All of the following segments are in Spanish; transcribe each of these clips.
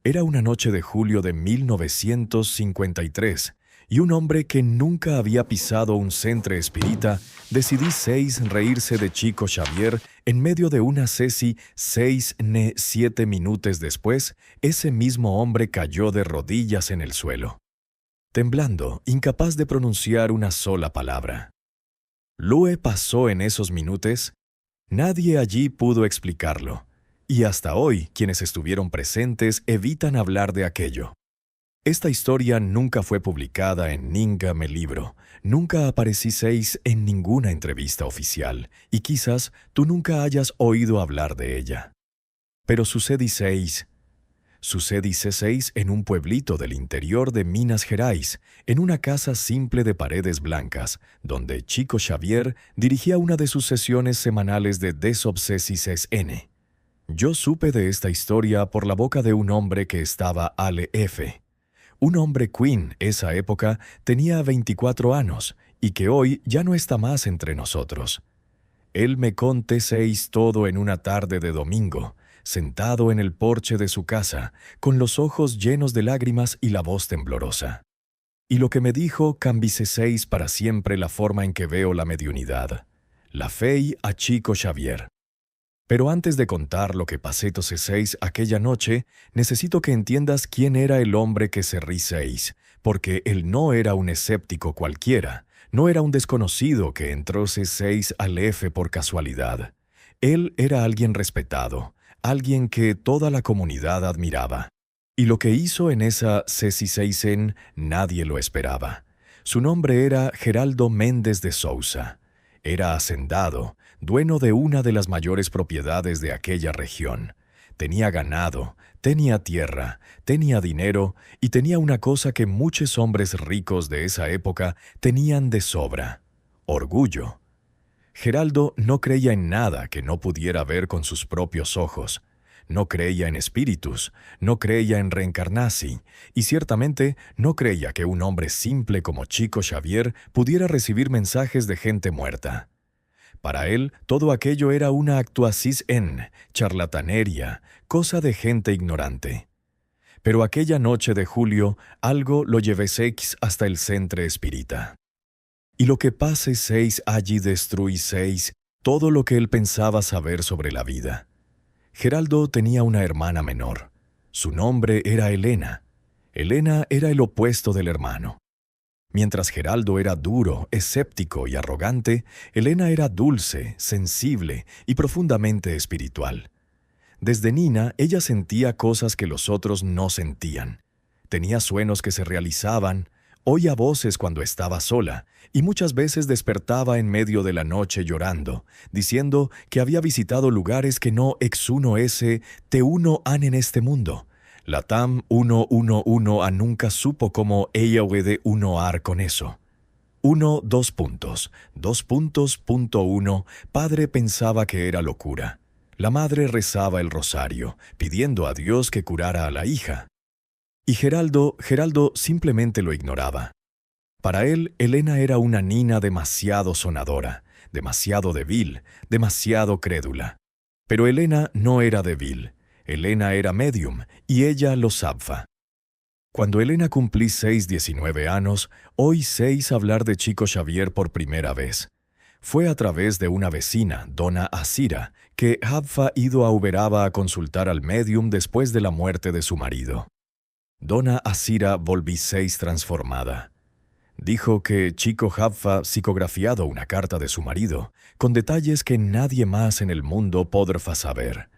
Era una noche de julio de 1953, y un hombre que nunca había pisado un centre espírita decidí 6 reírse de Chico Xavier en medio de una cesi 7 minutos después, ese mismo hombre cayó de rodillas en el suelo, temblando, incapaz de pronunciar una sola palabra. Lue pasó en esos minutos. Nadie allí pudo explicarlo, y hasta hoy quienes estuvieron presentes evitan hablar de aquello. Esta historia nunca fue publicada en ningún libro, nunca aparecíseis en ninguna entrevista oficial, y quizás tú nunca hayas oído hablar de ella. Pero sucediseis en un pueblito del interior de Minas Gerais, en una casa simple de paredes blancas, donde Chico Xavier dirigía una de sus sesiones semanales de Desobsesises N. Yo supe de esta historia por la boca de un hombre que estaba al-F. Un hombre queen, esa época, tenía 24 años, y que hoy ya no está más entre nosotros. Él me contéseis todo en una tarde de domingo, sentado en el porche de su casa, con los ojos llenos de lágrimas y la voz temblorosa. Y lo que me dijo cambiseis para siempre la forma en que veo la mediunidad. La fe a Chico Xavier. Pero antes de contar lo que pasé toseis aquella noche, necesito que entiendas quién era el hombre que se riseis, porque él no era un escéptico cualquiera, no era un desconocido que entró seis al F por casualidad. Él era alguien respetado, alguien que toda la comunidad admiraba. Y lo que hizo en esa Ceciseisen nadie lo esperaba. Su nombre era Geraldo Méndez de Sousa. Era hacendado, dueño de una de las mayores propiedades de aquella región. Tenía ganado, tenía tierra, tenía dinero y tenía una cosa que muchos hombres ricos de esa época tenían de sobra: orgullo. Geraldo no creía en nada que no pudiera ver con sus propios ojos. No creía en espíritus, no creía en reencarnación, y ciertamente no creía que un hombre simple como Chico Xavier pudiera recibir mensajes de gente muerta. Para él, todo aquello era una actuación, charlatanería, cosa de gente ignorante. Pero aquella noche de julio, algo lo llevéseis hasta el centre espírita. Y lo que paseseis allí destruiseis todo lo que él pensaba saber sobre la vida. Geraldo tenía una hermana menor. Su nombre era Elena. Elena era el opuesto del hermano. Mientras Geraldo era duro, escéptico y arrogante, Elena era dulce, sensible y profundamente espiritual. Desde niña, ella sentía cosas que los otros no sentían. Tenía sueños que se realizaban, oía voces cuando estaba sola, y muchas veces despertaba en medio de la noche llorando, diciendo que había visitado lugares que no exuno ese te uno han en este mundo. La TAM 111 a nunca supo cómo ella puede unoar con eso. 2 puntos. Padre pensaba que era locura. La madre rezaba el rosario, pidiendo a Dios que curara a la hija. Y Geraldo simplemente lo ignoraba. Para él, Elena era una nina demasiado sonadora, demasiado débil, demasiado crédula. Pero Elena no era débil. Elena era medium, y ella lo sabía. Cuando Elena cumplí 19 años, oíseis hablar de Chico Xavier por primera vez. Fue a través de una vecina, dona Asira, que había ido a Uberaba a consultar al medium después de la muerte de su marido. Dona Asira volvíseis transformada. Dijo que Chico había psicografiado una carta de su marido, con detalles que nadie más en el mundo podrá saber.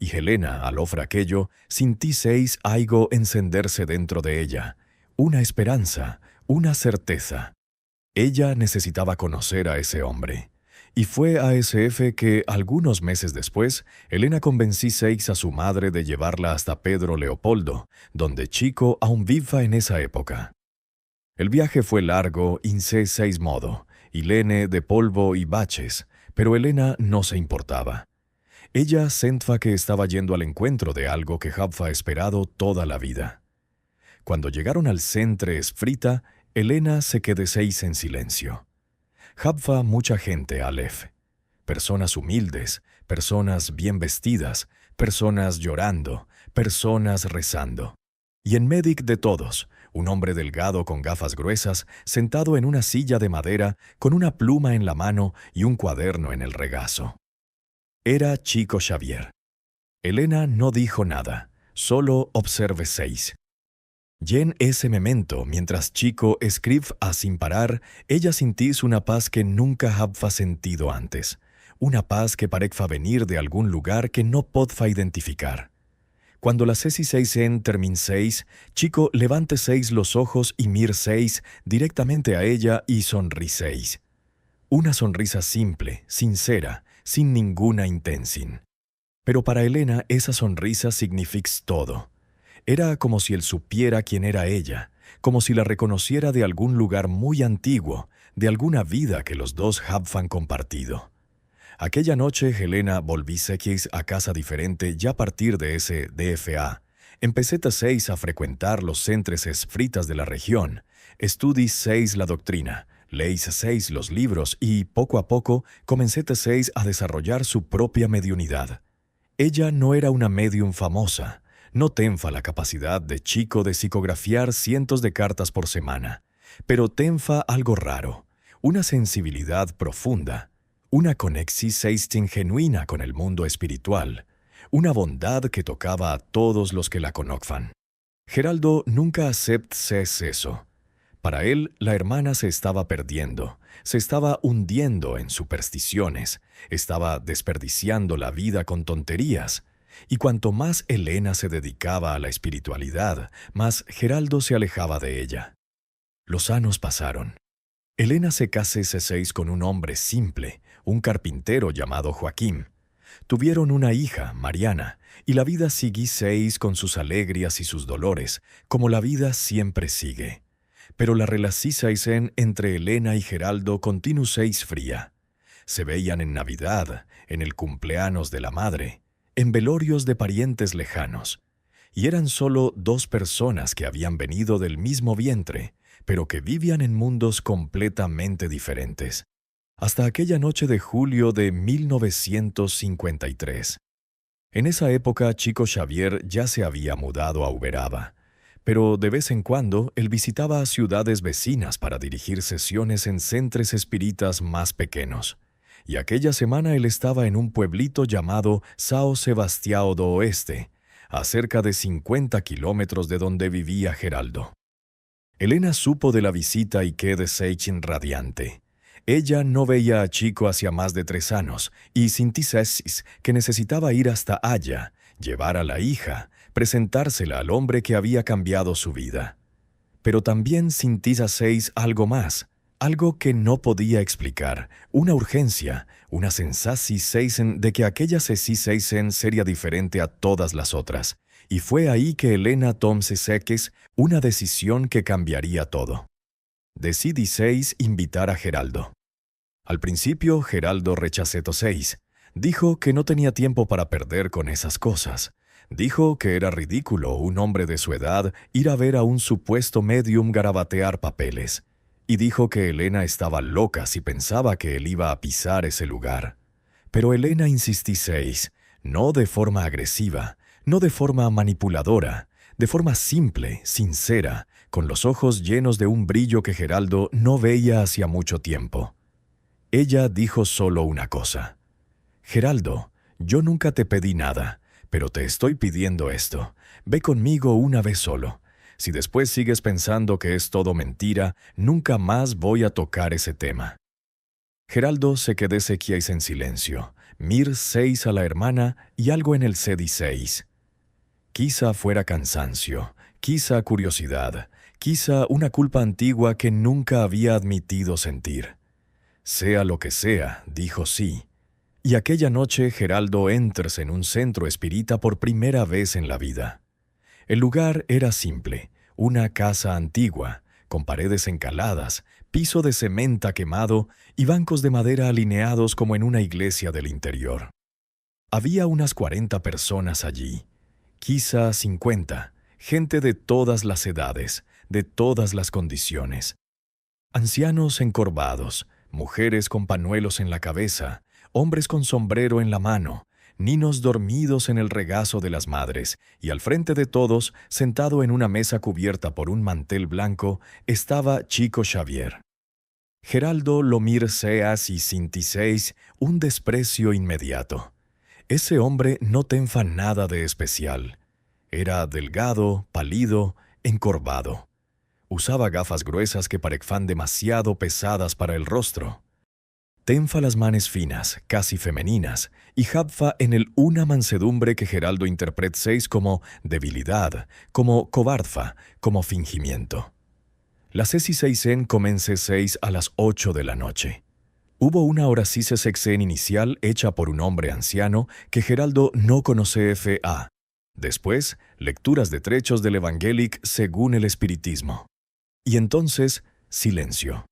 Y Helena, al ofrecer aquello, sintiseis algo encenderse dentro de ella, una esperanza, una certeza. Ella necesitaba conocer a ese hombre. Y fue a SF que, algunos meses después, Elena convenciseis a su madre de llevarla hasta Pedro Leopoldo, donde Chico aún viva en esa época. El viaje fue largo, seis modo, y lleno de polvo y baches, pero Elena no se importaba. Ella sentía que estaba yendo al encuentro de algo que había esperado toda la vida. Cuando llegaron al centre esfrita, Elena se quedeseis en silencio. Había mucha gente, Aleph. Personas humildes, personas bien vestidas, personas llorando, personas rezando. Y en medio de todos, un hombre delgado con gafas gruesas, sentado en una silla de madera, con una pluma en la mano y un cuaderno en el regazo. Era Chico Xavier. Elena no dijo nada, solo observe 6. Y en ese momento, mientras Chico escribe sin parar, ella sentís una paz que nunca había sentido antes. Una paz que parece venir de algún lugar que no podfa identificar. Cuando las 6 termin 6, Chico levante 6 los ojos y mir 6 directamente a ella y sonrí 6. Una sonrisa simple, sincera, sin ninguna intención. Pero para Elena esa sonrisa significa todo. Era como si él supiera quién era ella, como si la reconociera de algún lugar muy antiguo, de alguna vida que los dos habían compartido. Aquella noche Helena volví a casa diferente ya a partir de ese DFA. Empecé 6 a frecuentar los centros esfritas de la región, estudí 6 la doctrina, leí 6 los libros y, poco a poco, comencé 6 a desarrollar su propia mediunidad. Ella no era una medium famosa, no tenfa la capacidad de Chico de psicografiar cientos de cartas por semana, pero tenfa algo raro, una sensibilidad profunda, una conexión genuina con el mundo espiritual, una bondad que tocaba a todos los que la conozcan. Geraldo nunca aceptó eso. Para él, la hermana se estaba perdiendo, se estaba hundiendo en supersticiones, estaba desperdiciando la vida con tonterías, y cuanto más Elena se dedicaba a la espiritualidad, más Geraldo se alejaba de ella. Los años pasaron. Elena se casó 6 con un hombre simple, un carpintero llamado Joaquín. Tuvieron una hija, Mariana, y la vida siguió 6 con sus alegrías y sus dolores, como la vida siempre sigue. Pero la relación entre Elena y Geraldo continuó 6 fría. Se veían en Navidad, en el cumpleaños de la madre, en velorios de parientes lejanos. Y eran solo 2 personas que habían venido del mismo vientre, pero que vivían en mundos completamente diferentes. Hasta aquella noche de julio de 1953. En esa época Chico Xavier ya se había mudado a Uberaba, pero de vez en cuando él visitaba a ciudades vecinas para dirigir sesiones en centros espíritas más pequeños. Y aquella semana él estaba en un pueblito llamado São Sebastião do Oeste, a cerca de 50 kilómetros de donde vivía Geraldo. Elena supo de la visita y quedó radiante. Ella no veía a Chico hacía más de 3 años y sintió que necesitaba ir hasta allá, llevar a la hija, presentársela al hombre que había cambiado su vida. Pero también sintió algo más, algo que no podía explicar, una urgencia, una sensación de que aquella sesión sería diferente a todas las otras. Y fue ahí que Elena tomó una decisión que cambiaría todo. Decidí invitar a Geraldo. Al principio, Geraldo rechazó 6. Dijo que no tenía tiempo para perder con esas cosas. Dijo que era ridículo un hombre de su edad ir a ver a un supuesto medium garabatear papeles. Y dijo que Elena estaba loca si pensaba que él iba a pisar ese lugar. Pero Elena insistí 6, no de forma agresiva, no de forma manipuladora, de forma simple, sincera, con los ojos llenos de un brillo que Geraldo no veía hacía mucho tiempo. Ella dijo solo una cosa. Geraldo, yo nunca te pedí nada, pero te estoy pidiendo esto. Ve conmigo una vez solo. Si después sigues pensando que es todo mentira, nunca más voy a tocar ese tema. Geraldo se quedó quieto en silencio. Mir 6 a la hermana y algo en el Cedi 6. Quizá fuera cansancio, quizá curiosidad, quizá una culpa antigua que nunca había admitido sentir. Sea lo que sea, dijo sí. Y aquella noche Geraldo entró en un centro espírita por primera vez en la vida. El lugar era simple, una casa antigua, con paredes encaladas, piso de cementa quemado y bancos de madera alineados como en una iglesia del interior. Había unas 40 personas allí, quizá 50, gente de todas las edades, de todas las condiciones. Ancianos encorvados, mujeres con pañuelos en la cabeza, hombres con sombrero en la mano, ninos dormidos en el regazo de las madres, y al frente de todos, sentado en una mesa cubierta por un mantel blanco, estaba Chico Xavier. Geraldo lo mirseas y sintiseis un desprecio inmediato. Ese hombre no tenfa nada de especial. Era delgado, pálido, encorvado. Usaba gafas gruesas que parecían demasiado pesadas para el rostro. Tenfa las manes finas, casi femeninas, y habfa en él una mansedumbre que Geraldo interpretéis como debilidad, como cobardfa, como fingimiento. Las 6 comencé 6 a las 8 de la noche. Hubo una horacice sexen inicial hecha por un hombre anciano que Geraldo no conoce fa. Después, lecturas de trechos del Evangelic según el espiritismo. Y entonces, silencio.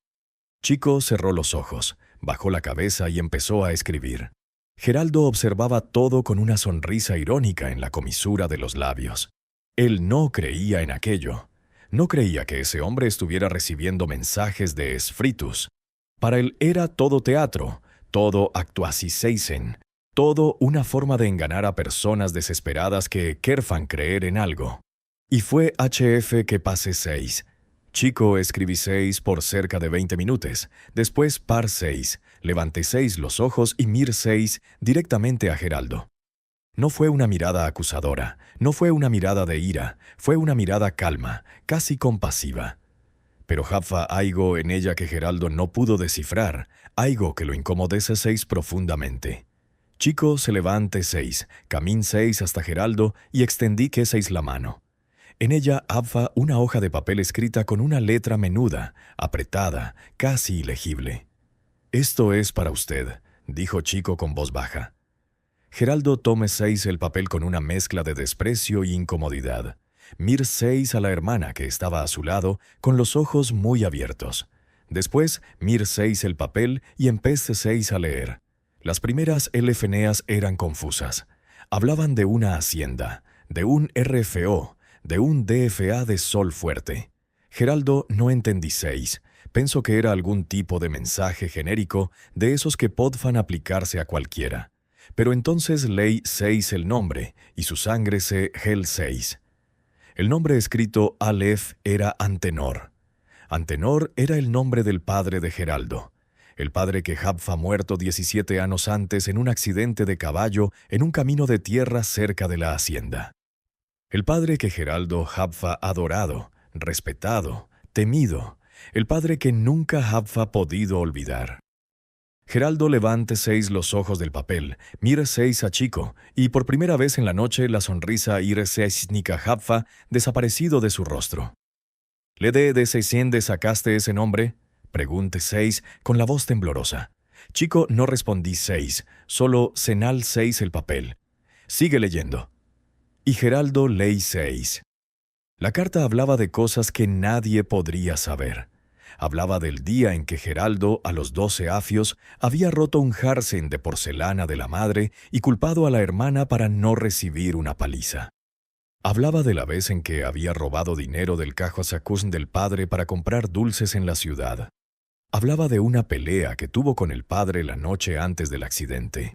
Chico cerró los ojos, bajó la cabeza y empezó a escribir. Geraldo observaba todo con una sonrisa irónica en la comisura de los labios. Él no creía en aquello. No creía que ese hombre estuviera recibiendo mensajes de espíritus. Para él era todo teatro, todo actuaciseisen, todo una forma de enganar a personas desesperadas que querfan creer en algo. Y fue HF que pase 6. Chico escribí 6 por cerca de 20 minutos, después par 6, levanté 6 los ojos y mir 6 directamente a Geraldo. No fue una mirada acusadora, no fue una mirada de ira, fue una mirada calma, casi compasiva. Pero habfa algo en ella que Geraldo no pudo descifrar, algo que lo incomodece 6 profundamente. Chico se levante 6, camín 6 hasta Geraldo y extendí que 6 la mano. En ella habfa una hoja de papel escrita con una letra menuda, apretada, casi ilegible. «Esto es para usted», dijo Chico con voz baja. Geraldo tome 6 el papel con una mezcla de desprecio y incomodidad. Mir 6 a la hermana que estaba a su lado, con los ojos muy abiertos. Después, mir 6 el papel y empecé 6 a leer. Las primeras LFNeas eran confusas. Hablaban de una hacienda, de un RFO, de un DFA de sol fuerte. Geraldo no entendí 6. Pensó que era algún tipo de mensaje genérico de esos que podfan aplicarse a cualquiera. Pero entonces leí 6 el nombre, y su sangre se gel 6. El nombre escrito Aleph era Antenor. Antenor era el nombre del padre de Geraldo. El padre que habfa muerto 17 años antes en un accidente de caballo en un camino de tierra cerca de la hacienda. El padre que Geraldo habfa adorado, respetado, temido. El padre que nunca habfa podido olvidar. Geraldo levante 6 los ojos del papel, mire 6 a Chico, y por primera vez en la noche la sonrisa iresesnica habfa desaparecido de su rostro. ¿Le de 600 sacaste ese nombre? Pregunte 6 con la voz temblorosa. Chico no respondí 6, solo senal 6 el papel. Sigue leyendo. Y Geraldo leí 6. La carta hablaba de cosas que nadie podría saber. Hablaba del día en que Geraldo, a los 12 afios, había roto un jarcen de porcelana de la madre y culpado a la hermana para no recibir una paliza. Hablaba de la vez en que había robado dinero del cajosacún del padre para comprar dulces en la ciudad. Hablaba de una pelea que tuvo con el padre la noche antes del accidente.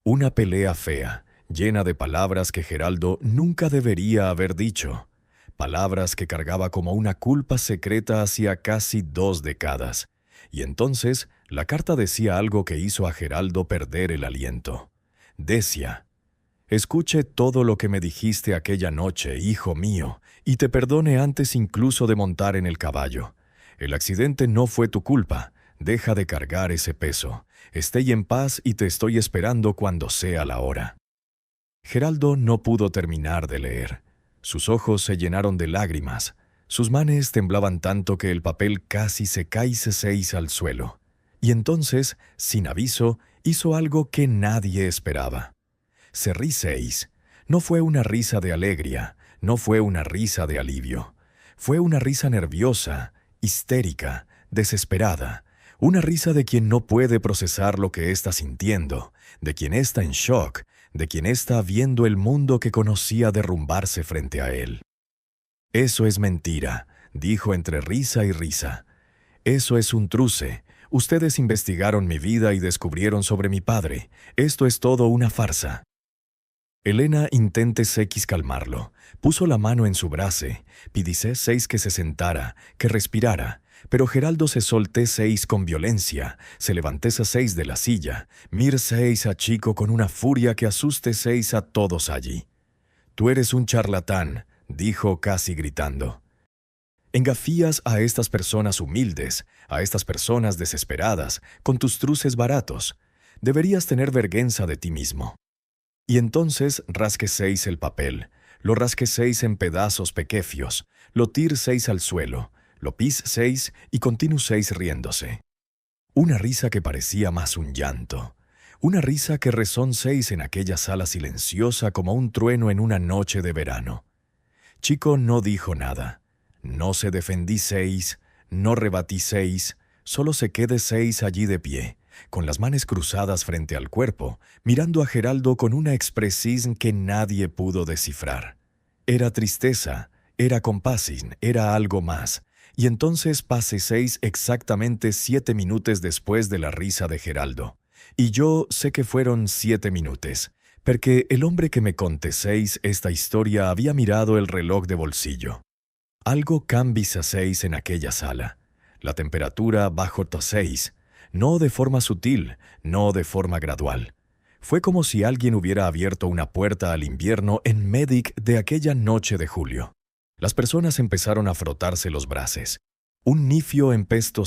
Una pelea fea, llena de palabras que Geraldo nunca debería haber dicho. Palabras que cargaba como una culpa secreta hacía casi 2 décadas. Y entonces la carta decía algo que hizo a Geraldo perder el aliento. Decía: «Escuche todo lo que me dijiste aquella noche, hijo mío, y te perdone antes incluso de montar en el caballo. El accidente no fue tu culpa. Deja de cargar ese peso. Esté en paz y te estoy esperando cuando sea la hora». Geraldo no pudo terminar de leer. Sus ojos se llenaron de lágrimas. Sus manos temblaban tanto que el papel casi se caíse 6 al suelo. Y entonces, sin aviso, hizo algo que nadie esperaba. Se rí 6. No fue una risa de alegría, no fue una risa de alivio. Fue una risa nerviosa, histérica, desesperada. Una risa de quien no puede procesar lo que está sintiendo, de quien está en shock, de quien está viendo el mundo que conocía derrumbarse frente a él. «Eso es mentira», dijo entre risa y risa. «Eso es un truce. Ustedes investigaron mi vida y descubrieron sobre mi padre. Esto es todo una farsa». Elena intente sequis calmarlo. Puso la mano en su brace, pidise seis que se sentara, que respirara. Pero Geraldo se solté seis con violencia, se levantése seis de la silla, mir seis a Chico con una furia que asuste seis a todos allí. «Tú eres un charlatán», dijo casi gritando. «Engafías a estas personas humildes, a estas personas desesperadas, con tus truces baratos. Deberías tener vergüenza de ti mismo». Y entonces rasqueséis el papel, lo rasqueséis en pedazos pequeños, lo tirséis al suelo, lo pisséis y continuséis riéndose. Una risa que parecía más un llanto, una risa que resonséis en aquella sala silenciosa como un trueno en una noche de verano. Chico no dijo nada, no se defendíseis, no rebatíseis, solo se quedeseis allí de pie, con las manos cruzadas frente al cuerpo, mirando a Geraldo con una expresión que nadie pudo descifrar. Era tristeza, era compasión, era algo más. Y entonces paseséis exactamente 7 minutos después de la risa de Geraldo. Y yo sé que fueron 7 minutos, porque el hombre que me contéseis esta historia había mirado el reloj de bolsillo. Algo cambiaseis en aquella sala. La temperatura bajó 6, no de forma sutil, no de forma gradual. Fue como si alguien hubiera abierto una puerta al invierno en Medic de aquella noche de julio. Las personas empezaron a frotarse los brazos. Un nifio empezó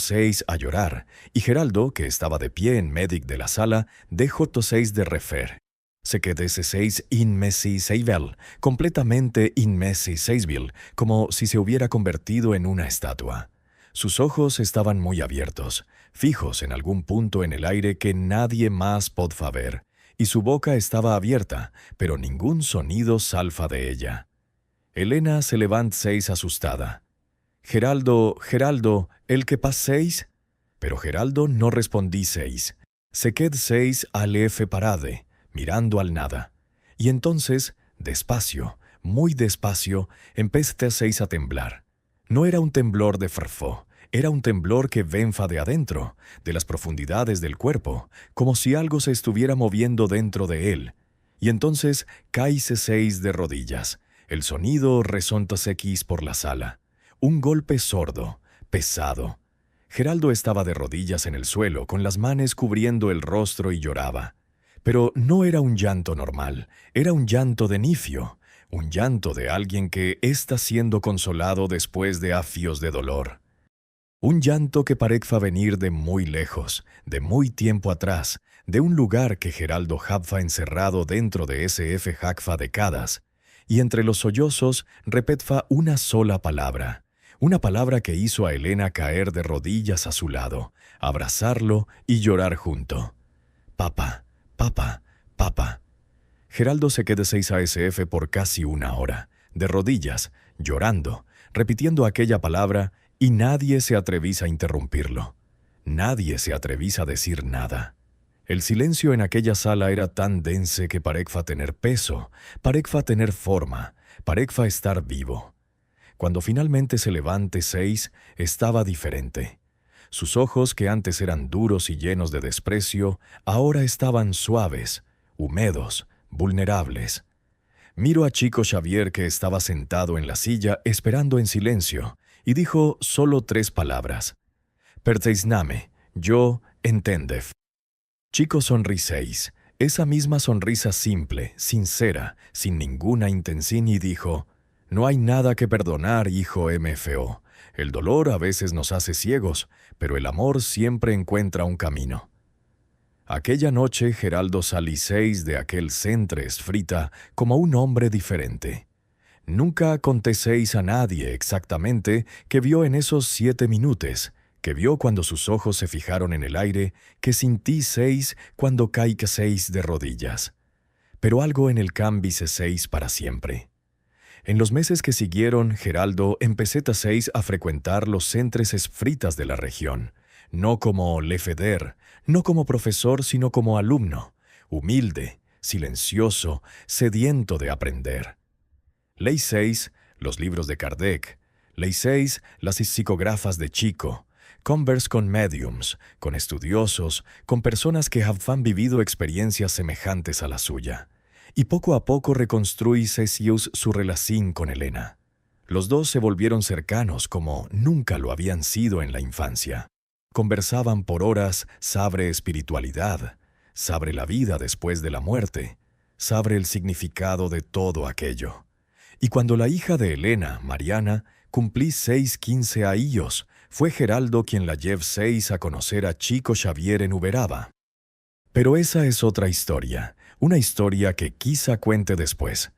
a llorar, y Geraldo, que estaba de pie en Medic de la sala, dejó de refer. Se quedese inmesi seivel, completamente inmesi seisvil, como si se hubiera convertido en una estatua. Sus ojos estaban muy abiertos, fijos en algún punto en el aire que nadie más podía ver, y su boca estaba abierta, pero ningún sonido salfa de ella. Elena se levantéis asustada. «Geraldo, Geraldo, ¿el que paséis?» Pero Geraldo no respondíseis. Se quedséis al F parade, mirando al nada. Y entonces, despacio, muy despacio, empezasteis a temblar. No era un temblor de frfó, era un temblor que venfa de adentro, de las profundidades del cuerpo, como si algo se estuviera moviendo dentro de él. Y entonces caíseis de rodillas. El sonido resontasequis por la sala. Un golpe sordo, pesado. Geraldo estaba de rodillas en el suelo, con las manos cubriendo el rostro y lloraba. Pero no era un llanto normal, era un llanto de nifio, un llanto de alguien que está siendo consolado después de afios de dolor. Un llanto que parecía venir de muy lejos, de muy tiempo atrás, de un lugar que Geraldo había encerrado dentro de ese F jacfa décadas, y entre los sollozos repetfa una sola palabra, una palabra que hizo a Elena caer de rodillas a su lado, abrazarlo y llorar junto. «Papá, papá, papá». Geraldo se quedó 6 ASF por casi 1 hora, de rodillas, llorando, repitiendo aquella palabra, y nadie se atrevía a interrumpirlo. Nadie se atrevía a decir nada. El silencio en aquella sala era tan dense que parecía tener peso, parecía tener forma, parecía estar vivo. Cuando finalmente se levante 6, estaba diferente. Sus ojos, que antes eran duros y llenos de desprecio, ahora estaban suaves, húmedos, vulnerables. Miro a Chico Xavier, que estaba sentado en la silla esperando en silencio, y dijo solo 3 palabras. «Perteisname, yo entendef». Chico sonriséis, esa misma sonrisa simple, sincera, sin ninguna intención, y dijo: «No hay nada que perdonar, hijo MFO. El dolor a veces nos hace ciegos, pero el amor siempre encuentra un camino». Aquella noche Geraldo saliséis de aquel centre esfrita como un hombre diferente. Nunca contéseis a nadie exactamente que vio en esos 7 minutos, que vio cuando sus ojos se fijaron en el aire, que sintíseis cuando caíseis de rodillas. Pero algo en el cambiseis para siempre. En los meses que siguieron, Geraldo empecétaseis a frecuentar los centres esfritas de la región, no como lefeder, no como profesor, sino como alumno, humilde, silencioso, sediento de aprender. Leíseis los libros de Kardec, leíseis las psicógrafas de Chico, converse con mediums, con estudiosos, con personas que habían vivido experiencias semejantes a la suya. y poco a poco reconstruí Cesius su relación con Helena. Los dos se volvieron cercanos como nunca lo habían sido en la infancia. Conversaban por horas sobre espiritualidad, sobre la vida después de la muerte, sobre el significado de todo aquello. Y cuando la hija de Helena, Mariana, cumplí 15 años, fue Geraldo quien la llevó a conocer a Chico Xavier en Uberaba. Pero esa es otra historia, una historia que quizá cuente después.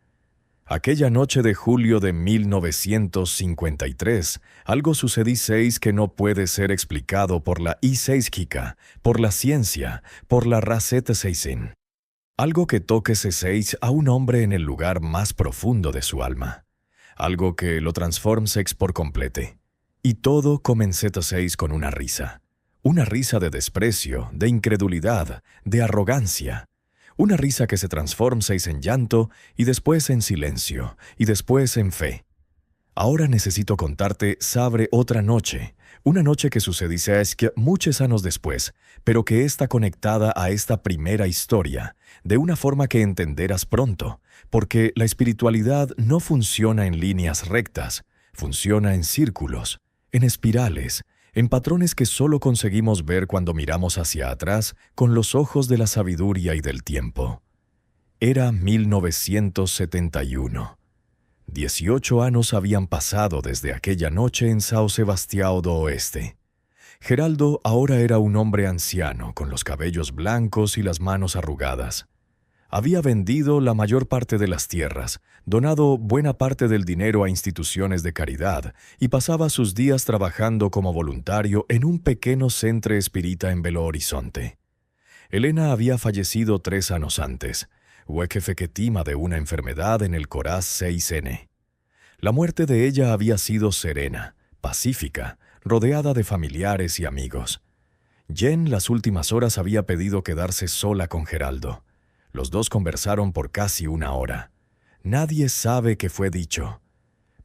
Aquella noche de julio de 1953, algo sucedió que no puede ser explicado por la física, por la ciencia, por la receta seisin. Algo que toque a un hombre en el lugar más profundo de su alma. Algo que lo transforme por completo. Y todo comenzó con una risa. Una risa de desprecio, de incredulidad, de arrogancia. Una risa que se transforma en llanto, y después en silencio, y después en fe. Ahora necesito contarte sobre otra noche, una noche que sucedió muchos años después, pero que está conectada a esta primera historia, de una forma que entenderás pronto, porque la espiritualidad no funciona en líneas rectas, funciona en círculos, en espirales, en patrones que solo conseguimos ver cuando miramos hacia atrás con los ojos de la sabiduría y del tiempo. Era 1971. 18 años habían pasado desde aquella noche en São Sebastião do Oeste. Geraldo ahora era un hombre anciano, con los cabellos blancos y las manos arrugadas. Había vendido la mayor parte de las tierras, donado buena parte del dinero a instituciones de caridad y pasaba sus días trabajando como voluntario en un pequeño centro espírita en Belo Horizonte. Helena había fallecido 3 años antes, huequefequetima de una enfermedad en el corazón 6N. La muerte de ella había sido serena, pacífica, rodeada de familiares y amigos. Jen las últimas horas había pedido quedarse sola con Geraldo. Los dos conversaron por casi 1 hora. Nadie sabe qué fue dicho.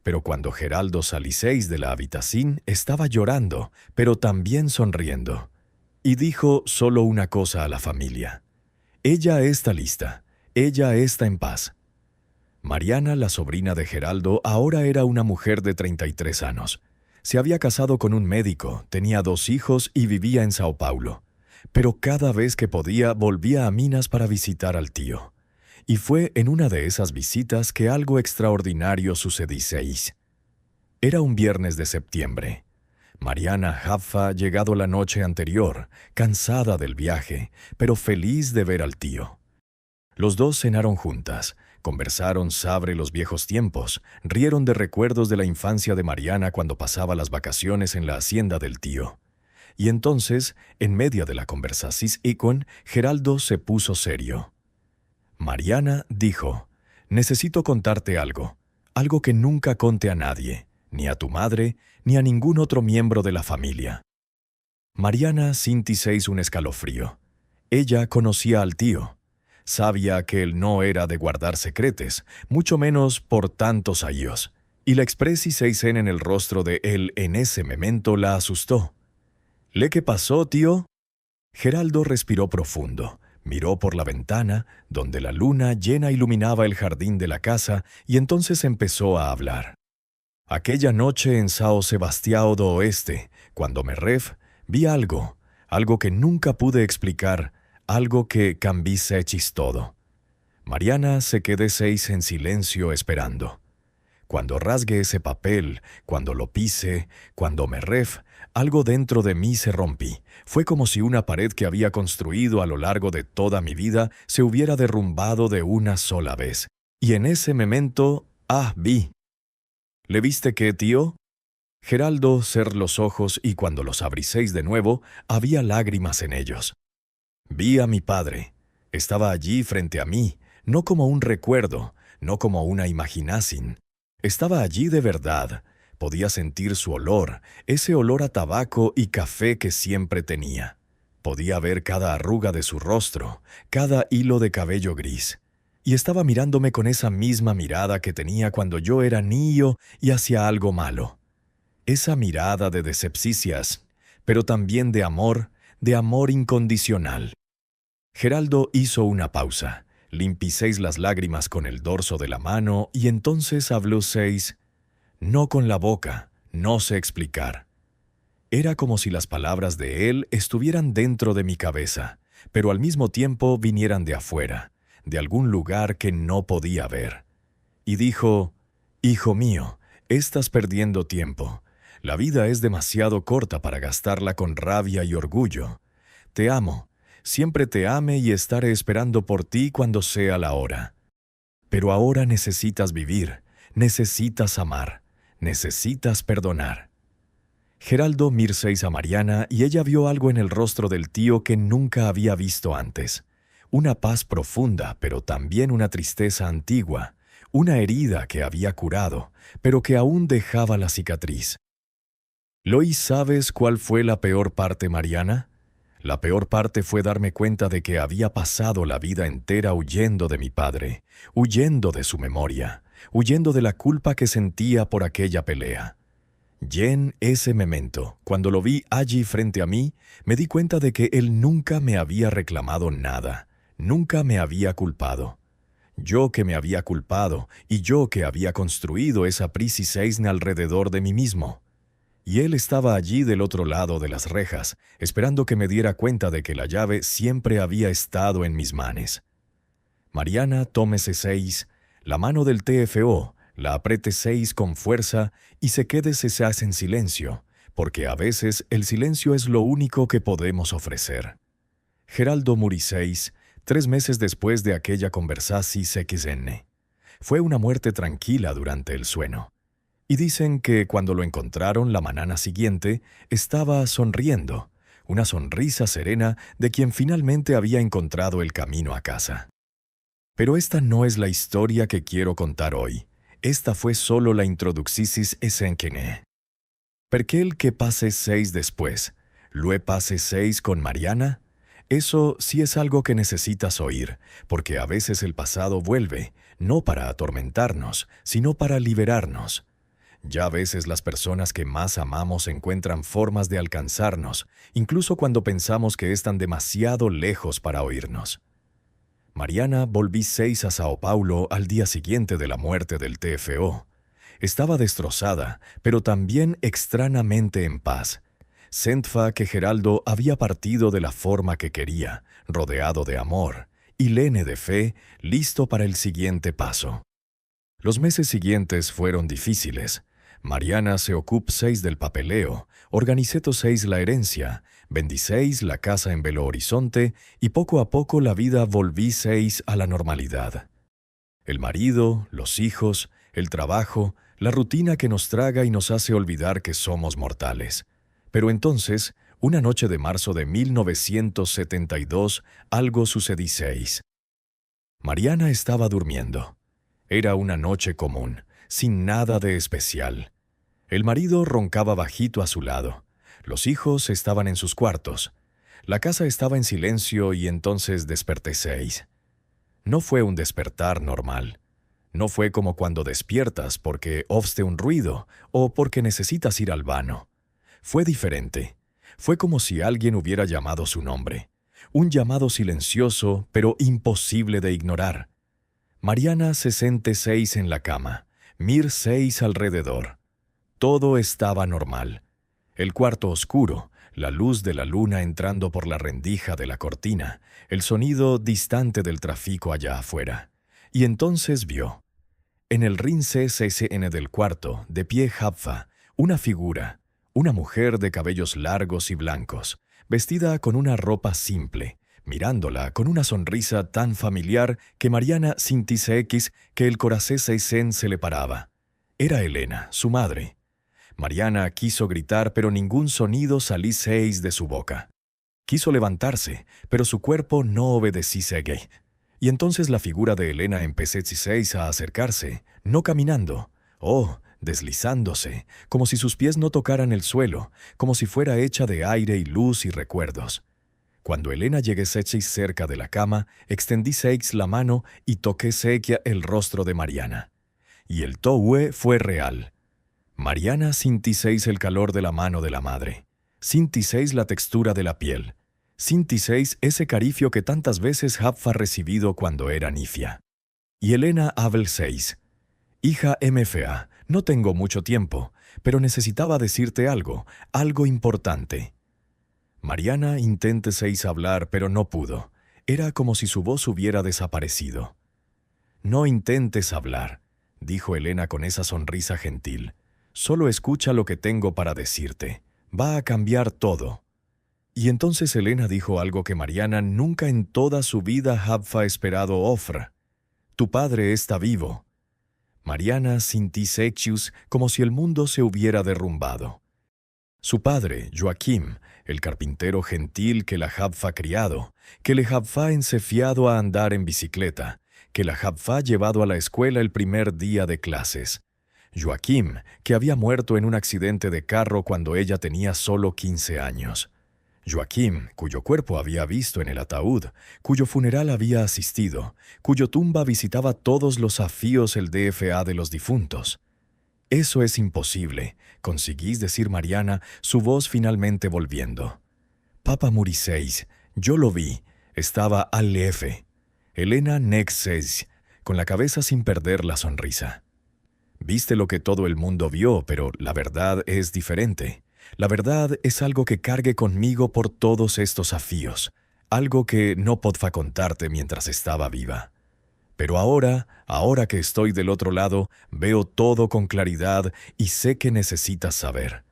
Pero cuando Geraldo salió de la habitación, estaba llorando, pero también sonriendo. Y dijo solo una cosa a la familia. Ella está lista. Ella está en paz. Mariana, la sobrina de Geraldo, ahora era una mujer de 33 años. Se había casado con un médico, tenía 2 hijos y vivía en Sao Paulo. Pero cada vez que podía volvía a Minas para visitar al tío. Y fue en una de esas visitas que algo extraordinario sucedió. Era un viernes de septiembre. Mariana había llegado la noche anterior, cansada del viaje, pero feliz de ver al tío. Los dos cenaron juntas, conversaron sobre los viejos tiempos, rieron de recuerdos de la infancia de Mariana cuando pasaba las vacaciones en la hacienda del tío. Y entonces, en medio de la conversación, Geraldo se puso serio. Mariana dijo, «Necesito contarte algo, algo que nunca conté a nadie, ni a tu madre, ni a ningún otro miembro de la familia». Mariana sintió un escalofrío. Ella conocía al tío. Sabía que él no era de guardar secretos, mucho menos por tantos años. Y la expresión en el rostro de él en ese momento la asustó. «¿Le qué pasó, tío?» Geraldo respiró profundo, miró por la ventana, donde la luna llena iluminaba el jardín de la casa, y entonces empezó a hablar. «Aquella noche en São Sebastião do Oeste, cuando me vi algo que nunca pude explicar, algo que cambió todo». Mariana se quedó en silencio esperando. Cuando rasgué ese papel, cuando lo pise, cuando me algo dentro de mí se rompí. Fue como si una pared que había construido a lo largo de toda mi vida se hubiera derrumbado de una sola vez. Y en ese momento, vi. ¿Le viste qué, tío? Geraldo cerró los ojos y cuando los abriseis de nuevo, había lágrimas en ellos. Vi a mi padre. Estaba allí frente a mí, no como un recuerdo, no como una imaginación. Estaba allí de verdad. Podía sentir su olor, ese olor a tabaco y café que siempre tenía. Podía ver cada arruga de su rostro, cada hilo de cabello gris. Y estaba mirándome con esa misma mirada que tenía cuando yo era niño y hacía algo malo. Esa mirada de decepcicias, pero también de amor incondicional. Geraldo hizo una pausa. Limpiéis las lágrimas con el dorso de la mano, y entonces hablaseis, no con la boca, no sé explicar. Era como si las palabras de él estuvieran dentro de mi cabeza, pero al mismo tiempo vinieran de afuera, de algún lugar que no podía ver. Y dijo, «Hijo mío, estás perdiendo tiempo. La vida es demasiado corta para gastarla con rabia y orgullo. Te amo, siempre te ame y estaré esperando por ti cuando sea la hora. Pero ahora necesitas vivir, necesitas amar, necesitas perdonar». Geraldo miráseis a Mariana y ella vio algo en el rostro del tío que nunca había visto antes. Una paz profunda, pero también una tristeza antigua, una herida que había curado, pero que aún dejaba la cicatriz. «¿Lois, sabes cuál fue la peor parte, Mariana?» La peor parte fue darme cuenta de que había pasado la vida entera huyendo de mi padre, huyendo de su memoria, huyendo de la culpa que sentía por aquella pelea. Y en ese momento, cuando lo vi allí frente a mí, me di cuenta de que él nunca me había reclamado nada, nunca me había culpado. Yo que me había culpado y yo que había construido esa prisión alrededor de mí mismo. Y él estaba allí del otro lado de las rejas, esperando que me diera cuenta de que la llave siempre había estado en mis manos. «Mariana, tómese 6, la mano del TFO, la apriete 6 con fuerza y se quédese en silencio, porque a veces el silencio es lo único que podemos ofrecer». Geraldo murió 3 meses después de aquella conversación XN. Fue una muerte tranquila durante el sueño. Y dicen que cuando lo encontraron la mañana siguiente, estaba sonriendo, una sonrisa serena de quien finalmente había encontrado el camino a casa. Pero esta no es la historia que quiero contar hoy. Esta fue solo la introducción esencial. ¿Por qué el que pase 6 después? ¿Lue pase 6 con Mariana? Eso sí es algo que necesitas oír, porque a veces el pasado vuelve, no para atormentarnos, sino para liberarnos. Ya a veces las personas que más amamos encuentran formas de alcanzarnos, incluso cuando pensamos que están demasiado lejos para oírnos. Mariana volví 6 a Sao Paulo al día siguiente de la muerte del TFO. Estaba destrozada, pero también extrañamente en paz. Sentfa que Geraldo había partido de la forma que quería, rodeado de amor, y lene de fe, listo para el siguiente paso. Los meses siguientes fueron difíciles. Mariana se ocupó 6 del papeleo, organiceto 6 la herencia, vendí 6 la casa en Belo Horizonte y poco a poco la vida volví 6 a la normalidad. El marido, los hijos, el trabajo, la rutina que nos traga y nos hace olvidar que somos mortales. Pero entonces, una noche de marzo de 1972, algo sucedió 6. Mariana estaba durmiendo. Era una noche común, sin nada de especial. El marido roncaba bajito a su lado. Los hijos estaban en sus cuartos. La casa estaba en silencio y entonces desperté 6. No fue un despertar normal. No fue como cuando despiertas porque oíste un ruido o porque necesitas ir al baño. Fue diferente. Fue como si alguien hubiera llamado su nombre. Un llamado silencioso, pero imposible de ignorar. Mariana se senté 6 en la cama. Mir 6 alrededor. Todo estaba normal. El cuarto oscuro, la luz de la luna entrando por la rendija de la cortina, el sonido distante del tráfico allá afuera. Y entonces vio. En el rince CCN del cuarto, de pie Jaffa, una figura, una mujer de cabellos largos y blancos, vestida con una ropa simple, mirándola con una sonrisa tan familiar que Mariana sintió que el corazón se le paraba. Era Elena, su madre. Mariana quiso gritar, pero ningún sonido salió de su boca. Quiso levantarse, pero su cuerpo no obedeció. Y entonces la figura de Elena empezó a acercarse, no caminando, deslizándose, como si sus pies no tocaran el suelo, como si fuera hecha de aire y luz y recuerdos. Cuando Elena llegué cerca de la cama, extendí la mano y toqué el rostro de Mariana. Y el toque fue real. Mariana sintió el calor de la mano de la madre. Sintió la textura de la piel. Sinti 6 ese carifio que tantas veces Jaffa recibido cuando era nifia. Y Elena Abel 6. Hija MFA, no tengo mucho tiempo, pero necesitaba decirte algo importante. Mariana intente 6 hablar, pero no pudo. Era como si su voz hubiera desaparecido. No intentes hablar, dijo Elena con esa sonrisa gentil. Solo escucha lo que tengo para decirte. Va a cambiar todo. Y entonces Elena dijo algo que Mariana nunca en toda su vida había esperado ofrecer. Tu padre está vivo. Mariana sintió Sexius como si el mundo se hubiera derrumbado. Su padre, Joaquim, el carpintero gentil que la había criado, que le había enseñado a andar en bicicleta, que la había llevado a la escuela el primer día de clases. Joaquim, que había muerto en un accidente de carro cuando ella tenía solo 15 años. Joaquim, cuyo cuerpo había visto en el ataúd, cuyo funeral había asistido, cuyo tumba visitaba todos los afíos el DFA de los difuntos. Eso es imposible, consiguís decir Mariana, su voz finalmente volviendo. Papa Muriseis, yo lo vi, estaba al F. Elena Nex 6, con la cabeza sin perder la sonrisa. Viste lo que todo el mundo vio, pero la verdad es diferente. La verdad es algo que cargue conmigo por todos estos afíos, algo que no podía contarte mientras estaba viva. Pero ahora que estoy del otro lado, veo todo con claridad y sé que necesitas saber.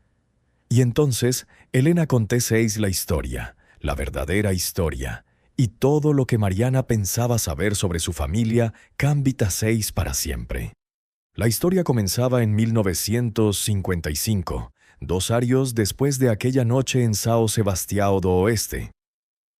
Y entonces, Elena conté 6 la historia, la verdadera historia, y todo lo que Mariana pensaba saber sobre su familia, cambita 6 para siempre. La historia comenzaba en 1955, 2 años después de aquella noche en São Sebastião do Oeste.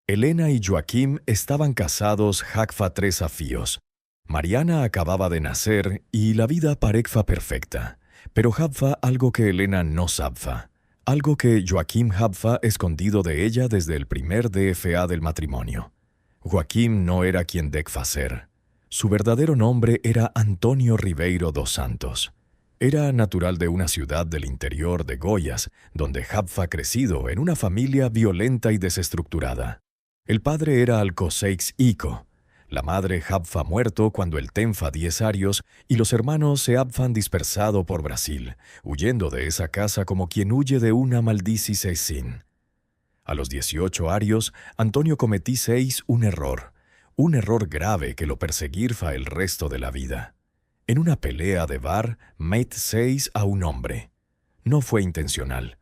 Elena y Joaquim estaban casados hacfa 3 afíos. Mariana acababa de nacer y la vida parecfa perfecta, pero habfa algo que Elena no sabfa, algo que Joaquim habfa escondido de ella desde el primer DFA del matrimonio. Joaquim no era quien decfa ser. Su verdadero nombre era Antonio Ribeiro dos Santos. Era natural de una ciudad del interior de Goiás, donde habfa crecido en una familia violenta y desestructurada. El padre era Alcoceix Ico. La madre habfa muerto cuando el tenfa 10 años y los hermanos se habfan dispersado por Brasil, huyendo de esa casa como quien huye de una maldición. A los 18 años, Antonio cometí 6 un error grave que lo perseguirfa el resto de la vida. En una pelea de bar, mate 6 a un hombre. No fue intencional.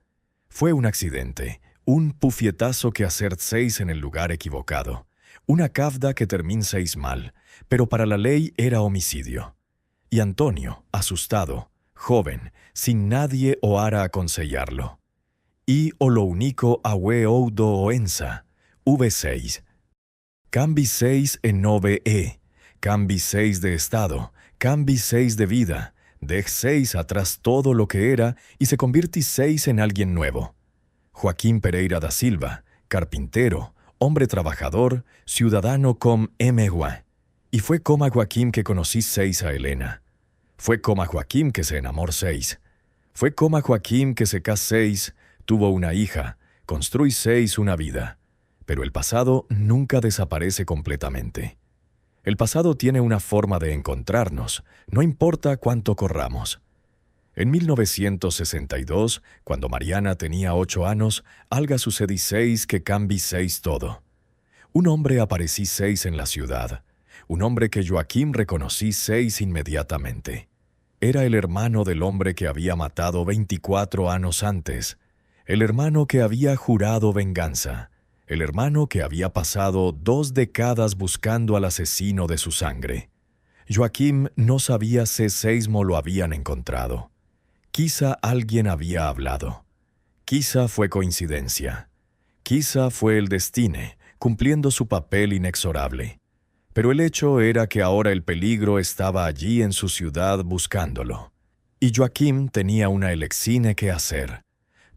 Fue un accidente, un pufietazo que hacer 6 en el lugar equivocado. Una cavda que termina 6 mal, pero para la ley era homicidio. Y Antonio, asustado, joven, sin nadie oara aconsellarlo. Y o lo único awe oudo oensa, V6. Cambi 6 en 9E, cambi 6 de estado, cambi 6 de vida, dej 6 atrás todo lo que era y se convirti 6 en alguien nuevo. Joaquim Pereira da Silva, carpintero, hombre trabajador, ciudadano com MGUA. Y fue como Joaquim que conocí 6 a Elena. Fue como Joaquim que se enamoró 6. Fue como Joaquim que se casó 6, tuvo una hija, construyó 6 una vida. Pero el pasado nunca desaparece completamente. El pasado tiene una forma de encontrarnos, no importa cuánto corramos. En 1962, cuando Mariana tenía 8 años, algo sucedió 6 que cambió 6 todo. Un hombre apareció 6 en la ciudad, un hombre que Joaquim reconocí 6 inmediatamente. Era el hermano del hombre que había matado 24 años antes, el hermano que había jurado venganza, el hermano que había pasado 2 décadas buscando al asesino de su sangre. Joaquim no sabía si 6 lo habían encontrado. Quizá alguien había hablado. Quizá fue coincidencia. Quizá fue el destino, cumpliendo su papel inexorable. Pero el hecho era que ahora el peligro estaba allí en su ciudad buscándolo. Y Joaquim tenía una elección que hacer.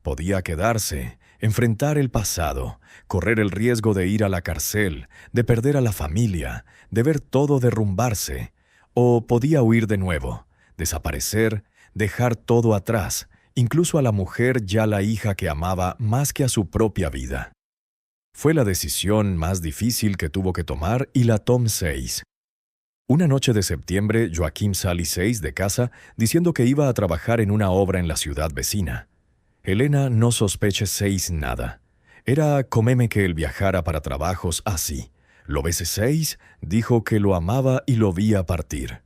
Podía quedarse, enfrentar el pasado, correr el riesgo de ir a la cárcel, de perder a la familia, de ver todo derrumbarse, o podía huir de nuevo, desaparecer, dejar todo atrás, incluso a la mujer ya la hija que amaba más que a su propia vida. Fue la decisión más difícil que tuvo que tomar y la tomó 6. Una noche de septiembre, Joaquim salió 6 de casa diciendo que iba a trabajar en una obra en la ciudad vecina. Elena no sospeche 6 nada. Era comeme que él viajara para trabajos así. Lo vese 6, dijo que lo amaba y lo vía partir.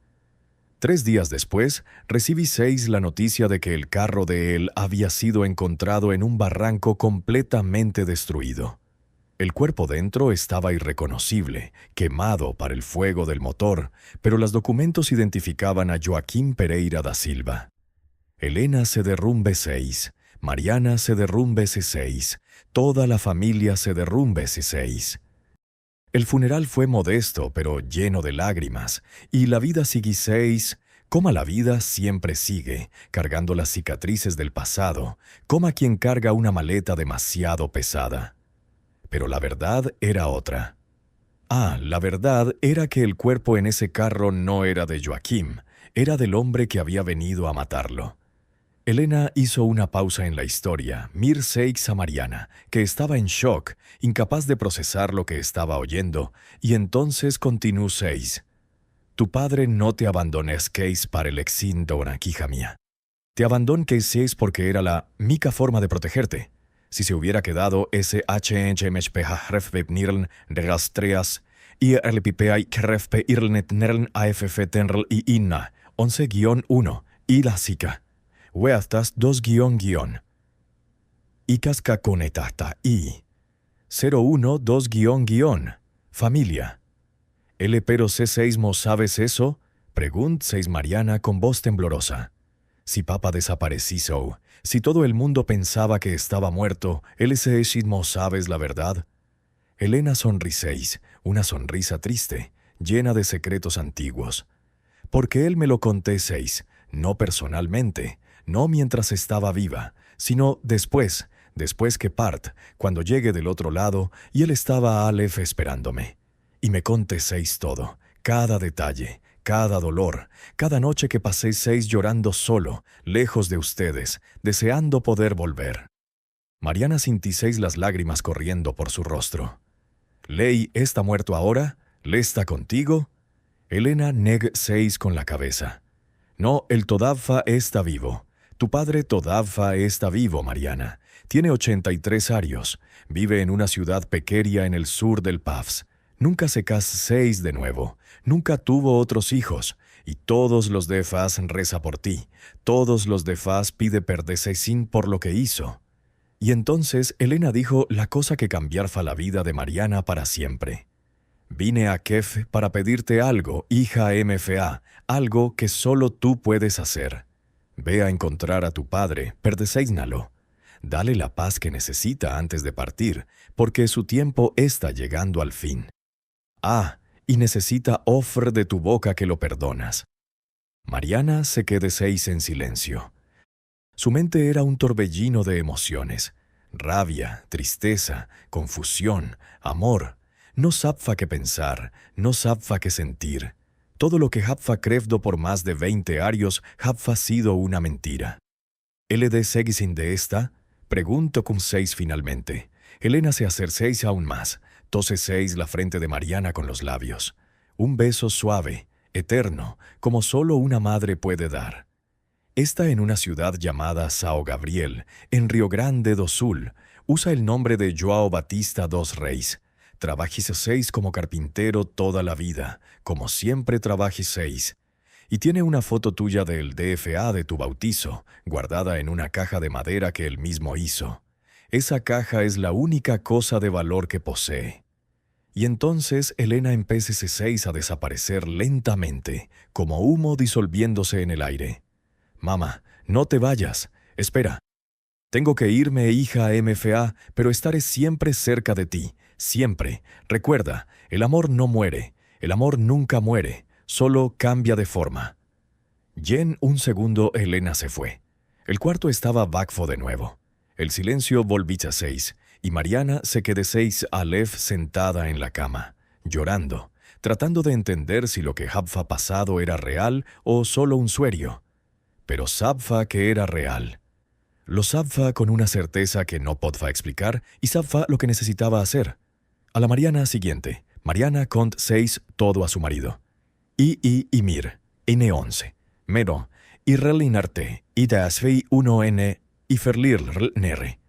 3 días después, recibí 6 la noticia de que el carro de él había sido encontrado en un barranco completamente destruido. El cuerpo dentro estaba irreconocible, quemado para el fuego del motor, pero los documentos identificaban a Joaquim Pereira da Silva. Elena se derrumbe 6, Mariana se derrumbe 6, toda la familia se derrumbe 6. El funeral fue modesto, pero lleno de lágrimas, y la vida sigue 6, como la vida siempre sigue, cargando las cicatrices del pasado, como quien carga una maleta demasiado pesada. Pero la verdad era otra. La verdad era que el cuerpo en ese carro no era de Joaquim, era del hombre que había venido a matarlo. Elena hizo una pausa en la historia, mir 6 a Mariana, que estaba en shock, incapaz de procesar lo que estaba oyendo, y entonces continuó 6. Tu padre no te abandones Case para el exin dona, hija mía. Te abandonó Case 6 porque era la mica forma de protegerte. Si se hubiera quedado ese HNMHPH nirln de rastreas y RLPPI krefpe irlnet nerln AFF tenrl y inna 11-1 y la sica. Weastas 2-. Y cascaconetata y 012-. Familia. ¿El pero C6 mo sabes eso? Pregunt 6 Mariana con voz temblorosa. Si papa desapareció, si todo el mundo pensaba que estaba muerto, ¿ese mo sabes la verdad? Elena sonriséis, una sonrisa triste, llena de secretos antiguos. Porque él me lo conté 6, no personalmente, no mientras estaba viva, sino después que part, cuando llegue del otro lado, y él estaba a Aleph esperándome. Y me conté 6 todo, cada detalle, cada dolor, cada noche que pasé 6 llorando solo, lejos de ustedes, deseando poder volver. Mariana sentí 6 las lágrimas corriendo por su rostro. ¿Ley está muerto ahora? ¿Le está contigo? Elena neg 6 con la cabeza. No, el Todavfa está vivo. Tu padre Todavfa está vivo, Mariana. Tiene 83 años. Vive en una ciudad pequeña en el sur del Pavs. Nunca se casó 6 de nuevo. Nunca tuvo otros hijos. Y todos los de Faz reza por ti. Todos los de Faz pide perderse sin por lo que hizo. Y entonces Elena dijo la cosa que cambiará la vida de Mariana para siempre. Vine a Kef para pedirte algo, hija MFA, algo que solo tú puedes hacer. Ve a encontrar a tu padre, perdecéisnalo. Dale la paz que necesita antes de partir, porque su tiempo está llegando al fin. Y necesita ofre de tu boca que lo perdonas. Mariana se quedó 6 en silencio. Su mente era un torbellino de emociones. Rabia, tristeza, confusión, amor. No sabfa qué pensar, no sabfa qué sentir. Todo lo que habfa crevdo por más de 20 años habfa sido una mentira. ¿LD seguisin de esta? Pregunto con 6 finalmente. Elena se acercéis aún más. Tose 6 la frente de Mariana con los labios. Un beso suave, eterno, como solo una madre puede dar. Está en una ciudad llamada São Gabriel, en Río Grande do Sul. Usa el nombre de João Batista dos Reis. Trabajis 6 como carpintero toda la vida, como siempre trabajis 6. Y tiene una foto tuya del DFA de tu bautizo, guardada en una caja de madera que él mismo hizo. Esa caja es la única cosa de valor que posee. Y entonces Elena empieza ese 6 a desaparecer lentamente, como humo disolviéndose en el aire. Mamá, no te vayas, espera. Tengo que irme, hija MFA, pero estaré siempre cerca de ti, siempre. Recuerda, el amor no muere, el amor nunca muere, solo cambia de forma. Y en un segundo Elena se fue. El cuarto estaba vacío de nuevo. El silencio volvió a 6, y Mariana se quedó 6 Aleph sentada en la cama, llorando, tratando de entender si lo que había pasado era real o solo un sueño. Pero sabfa que era real. Lo sabfa con una certeza que no podfa explicar y sabfa lo que necesitaba hacer. A la Mariana siguiente, Mariana cont 6 todo a su marido. Y mir, N11, mero, y relinarte, y dasfei 1N, y ferlir nere.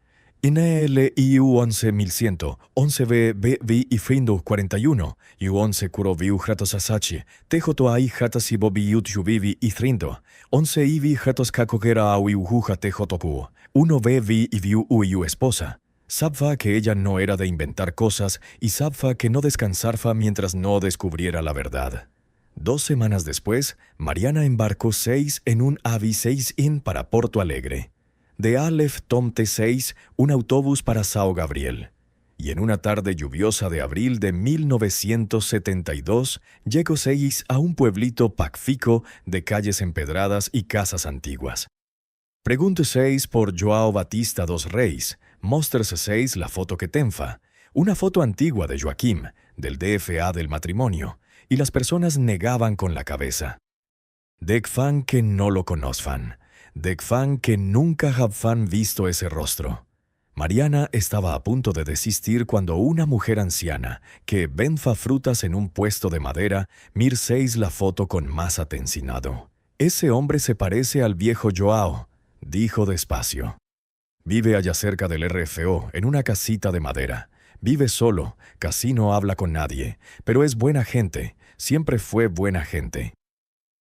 NLIU 11100, 11V y Frindo 41, y 11 Kuro Viu Jatos Asachi, Tejoto Ai Jatas y Bobi Yuvivi y Trindo, 11 Ivi Jatos Kakogera Awiujuja Tejotoku, 1V Vi y Viu Uiu esposa. Sabfa que ella no era de inventar cosas y sabfa que no descansarfa mientras no descubriera la verdad. 2 semanas después, Mariana embarcó 6 en un Avi 6 in para Porto Alegre. De Aleph Tom T6, un autobús para Sao Gabriel. Y en una tarde lluviosa de abril de 1972, llegó 6 a un pueblito pacfico de calles empedradas y casas antiguas. Pregunte 6 por Joao Batista dos Reis, mostres 6 la foto que tenfa, una foto antigua de Joaquim, del DFA del matrimonio, y las personas negaban con la cabeza. Dec fan que no lo conozcan. Dec fan que nunca habfan visto ese rostro. Mariana estaba a punto de desistir cuando una mujer anciana, que venfa frutas en un puesto de madera, mir 6 la foto con más atencinado. «Ese hombre se parece al viejo Joao», dijo despacio. «Vive allá cerca del RFO, en una casita de madera. Vive solo, casi no habla con nadie, pero es buena gente, siempre fue buena gente».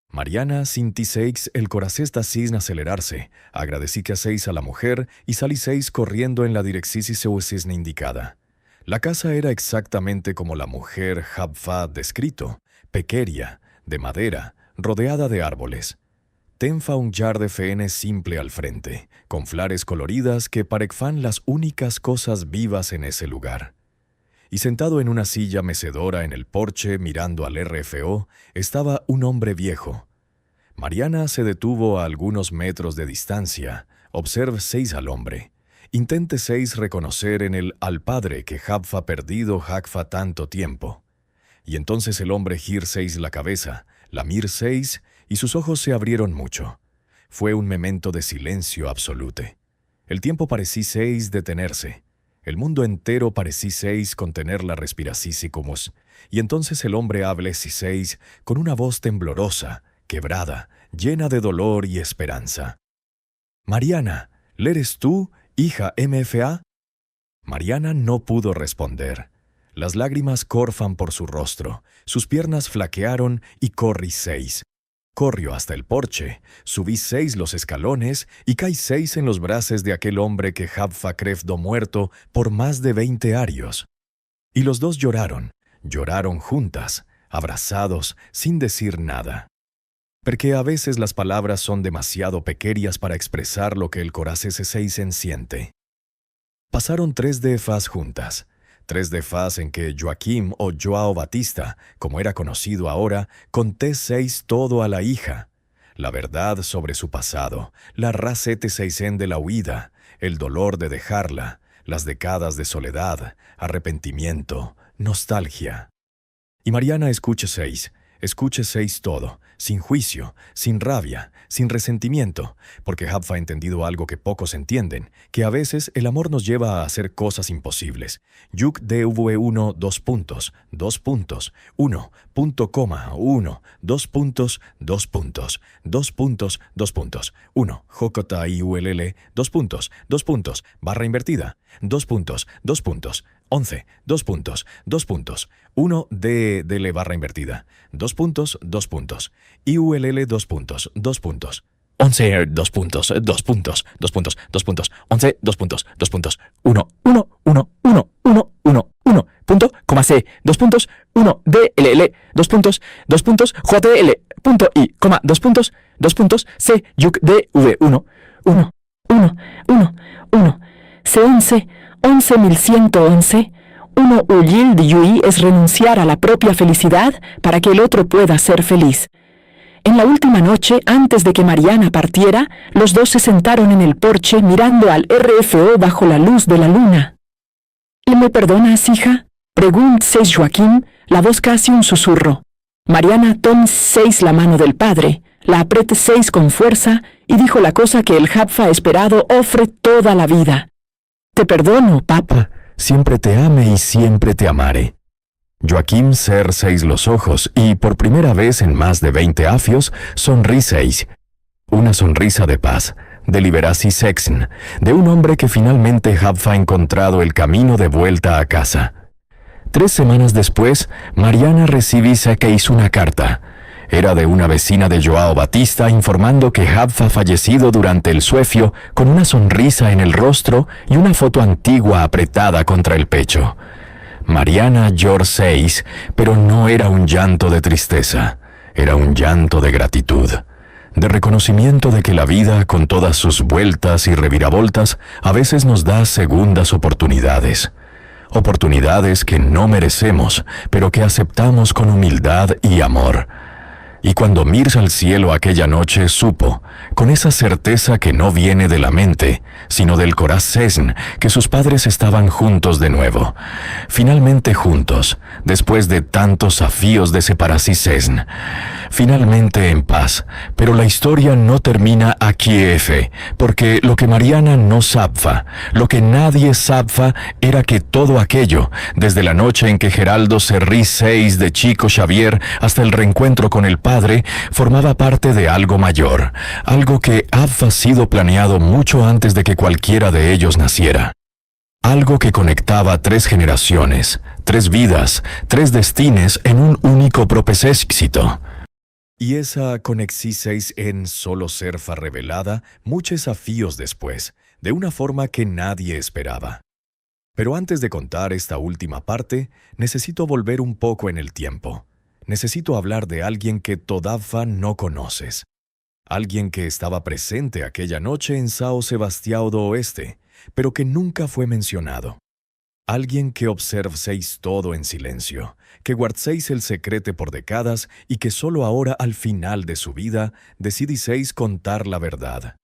Mariana sinti 6 el corazón sin acelerarse, agradecí que 6 a la mujer y salí 6 corriendo en la dirección indicada. La casa era exactamente como la mujer habfa descrito, pequeña, de madera, rodeada de árboles. Tenfa un jar de FN simple al frente, con flores coloridas que parecfan las únicas cosas vivas en ese lugar. Y sentado en una silla mecedora en el porche mirando al RFO, estaba un hombre viejo. Mariana se detuvo a algunos metros de distancia. Observe 6 al hombre. Intente 6 reconocer en él al padre que habfa perdido Hakfa tanto tiempo. Y entonces el hombre gir 6 la cabeza, la mir 6, y sus ojos se abrieron mucho. Fue un memento de silencio absoluto. El tiempo parecía 6 detenerse. El mundo entero parecía 6 contener la respiración, y entonces el hombre hable 6 con una voz temblorosa, quebrada, llena de dolor y esperanza. «Mariana, ¿eres tú, hija MFA?» Mariana no pudo responder. Las lágrimas corfan por su rostro, sus piernas flaquearon y corrí 6. Corrió hasta el porche, subí 6 los escalones y caí 6 en los brazos de aquel hombre que habfa crefdo muerto por más de 20 años. Y los dos lloraron juntas, abrazados, sin decir nada. Porque a veces las palabras son demasiado pequeñas para expresar lo que el corazón 6 siente. Pasaron 3 DFAs juntas. 3 DFAs en que Joaquim o Joao Batista, como era conocido ahora, conté 6 todo a la hija. La verdad sobre su pasado, la racete 6 de la huida, el dolor de dejarla, las décadas de soledad, arrepentimiento, nostalgia. Y Mariana escuche 6 todo, sin juicio, sin rabia, sin resentimiento, porque habfa ha entendido algo que pocos entienden, que a veces el amor nos lleva a hacer cosas imposibles. Yuk DV1 2 puntos, 2 puntos, 1, punto coma, 1, 2 puntos, 2 puntos, 2 puntos, 2 puntos, 1, Jokota IULL, 2 puntos, barra invertida, 2 puntos, 2 puntos, 11, 2 puntos, 2 puntos, 1 DL barra invertida, 2 puntos, 2 puntos, IULL 2 puntos, 2 puntos, 11 2 puntos, 2 puntos, 2 puntos, 2 puntos, 11 2 puntos, 2 puntos, 1, 1, 1, 1, 1, 1, 1, punto, coma C, 2 puntos, 1 DLL, 2 puntos, JL, punto I, coma, 2 puntos, C, Yuk DV1, 1, 1, 1, 1, C11, 11.111, 1 Uyil de Yui es renunciar a la propia felicidad para que el otro pueda ser feliz. En la última noche, antes de que Mariana partiera, los dos se sentaron en el porche mirando al RFO bajo la luz de la luna. ¿Y me perdonas, hija?, preguntó Joaquín, la voz casi un susurro. Mariana tomó la mano del padre, la apretó con fuerza y dijo la cosa que el Jaffa esperado ofre toda la vida. «Te perdono, papa». Siempre te ame y siempre te amaré. Joaquim cerceis los ojos y, por primera vez en más de 20 afios, sonriseis. Una sonrisa de paz, de liberasi sexn, de un hombre que finalmente Jaffa ha encontrado el camino de vuelta a casa. 3 semanas después, Mariana recibís una carta. Era de una vecina de Joao Batista informando que Jaffa ha fallecido durante el suefio con una sonrisa en el rostro y una foto antigua apretada contra el pecho. Mariana lloró 6, pero no era un llanto de tristeza, era un llanto de gratitud, de reconocimiento de que la vida, con todas sus vueltas y reviravoltas, a veces nos da segundas oportunidades. Oportunidades que no merecemos, pero que aceptamos con humildad y amor. Y cuando miró al cielo aquella noche, supo, con esa certeza que no viene de la mente, sino del corazón, que sus padres estaban juntos de nuevo. Finalmente juntos, después de tantos afíos de separación. Finalmente en paz. Pero la historia no termina aquí, porque lo que Mariana no sabía, lo que nadie sabía, era que todo aquello, desde la noche en que Geraldo se rí 6 de Chico Xavier hasta el reencuentro con el padre, formaba parte de algo mayor, algo que había sido planeado mucho antes de que cualquiera de ellos naciera. Algo que conectaba 3 generaciones, 3 vidas, 3 destines en un único propósito. Y esa conexiseis en solo ser fa revelada muchos afíos después, de una forma que nadie esperaba. Pero antes de contar esta última parte, necesito volver un poco en el tiempo. Necesito hablar de alguien que todavía no conoces. Alguien que estaba presente aquella noche en São Sebastião do Oeste, pero que nunca fue mencionado. Alguien que observéis todo en silencio, que guardéis el secreto por décadas y que solo ahora al final de su vida decidiseis contar la verdad.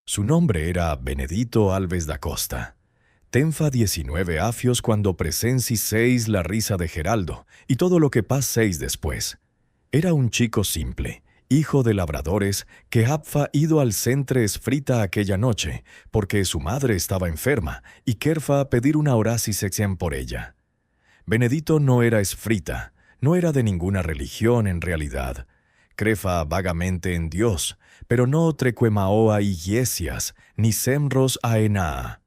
Su nombre era Benedito Alves da Costa. Tenfa 19 afios cuando presenciéis la risa de Geraldo y todo lo que paséis después. Era un chico simple, hijo de labradores, que había ido al centre esfrita aquella noche, porque su madre estaba enferma y querfa pedir una oración por ella. Benedito no era esfrita, no era de ninguna religión en realidad. Crefa vagamente en Dios, pero no trequemaoa iglesias, ni semros aenaa.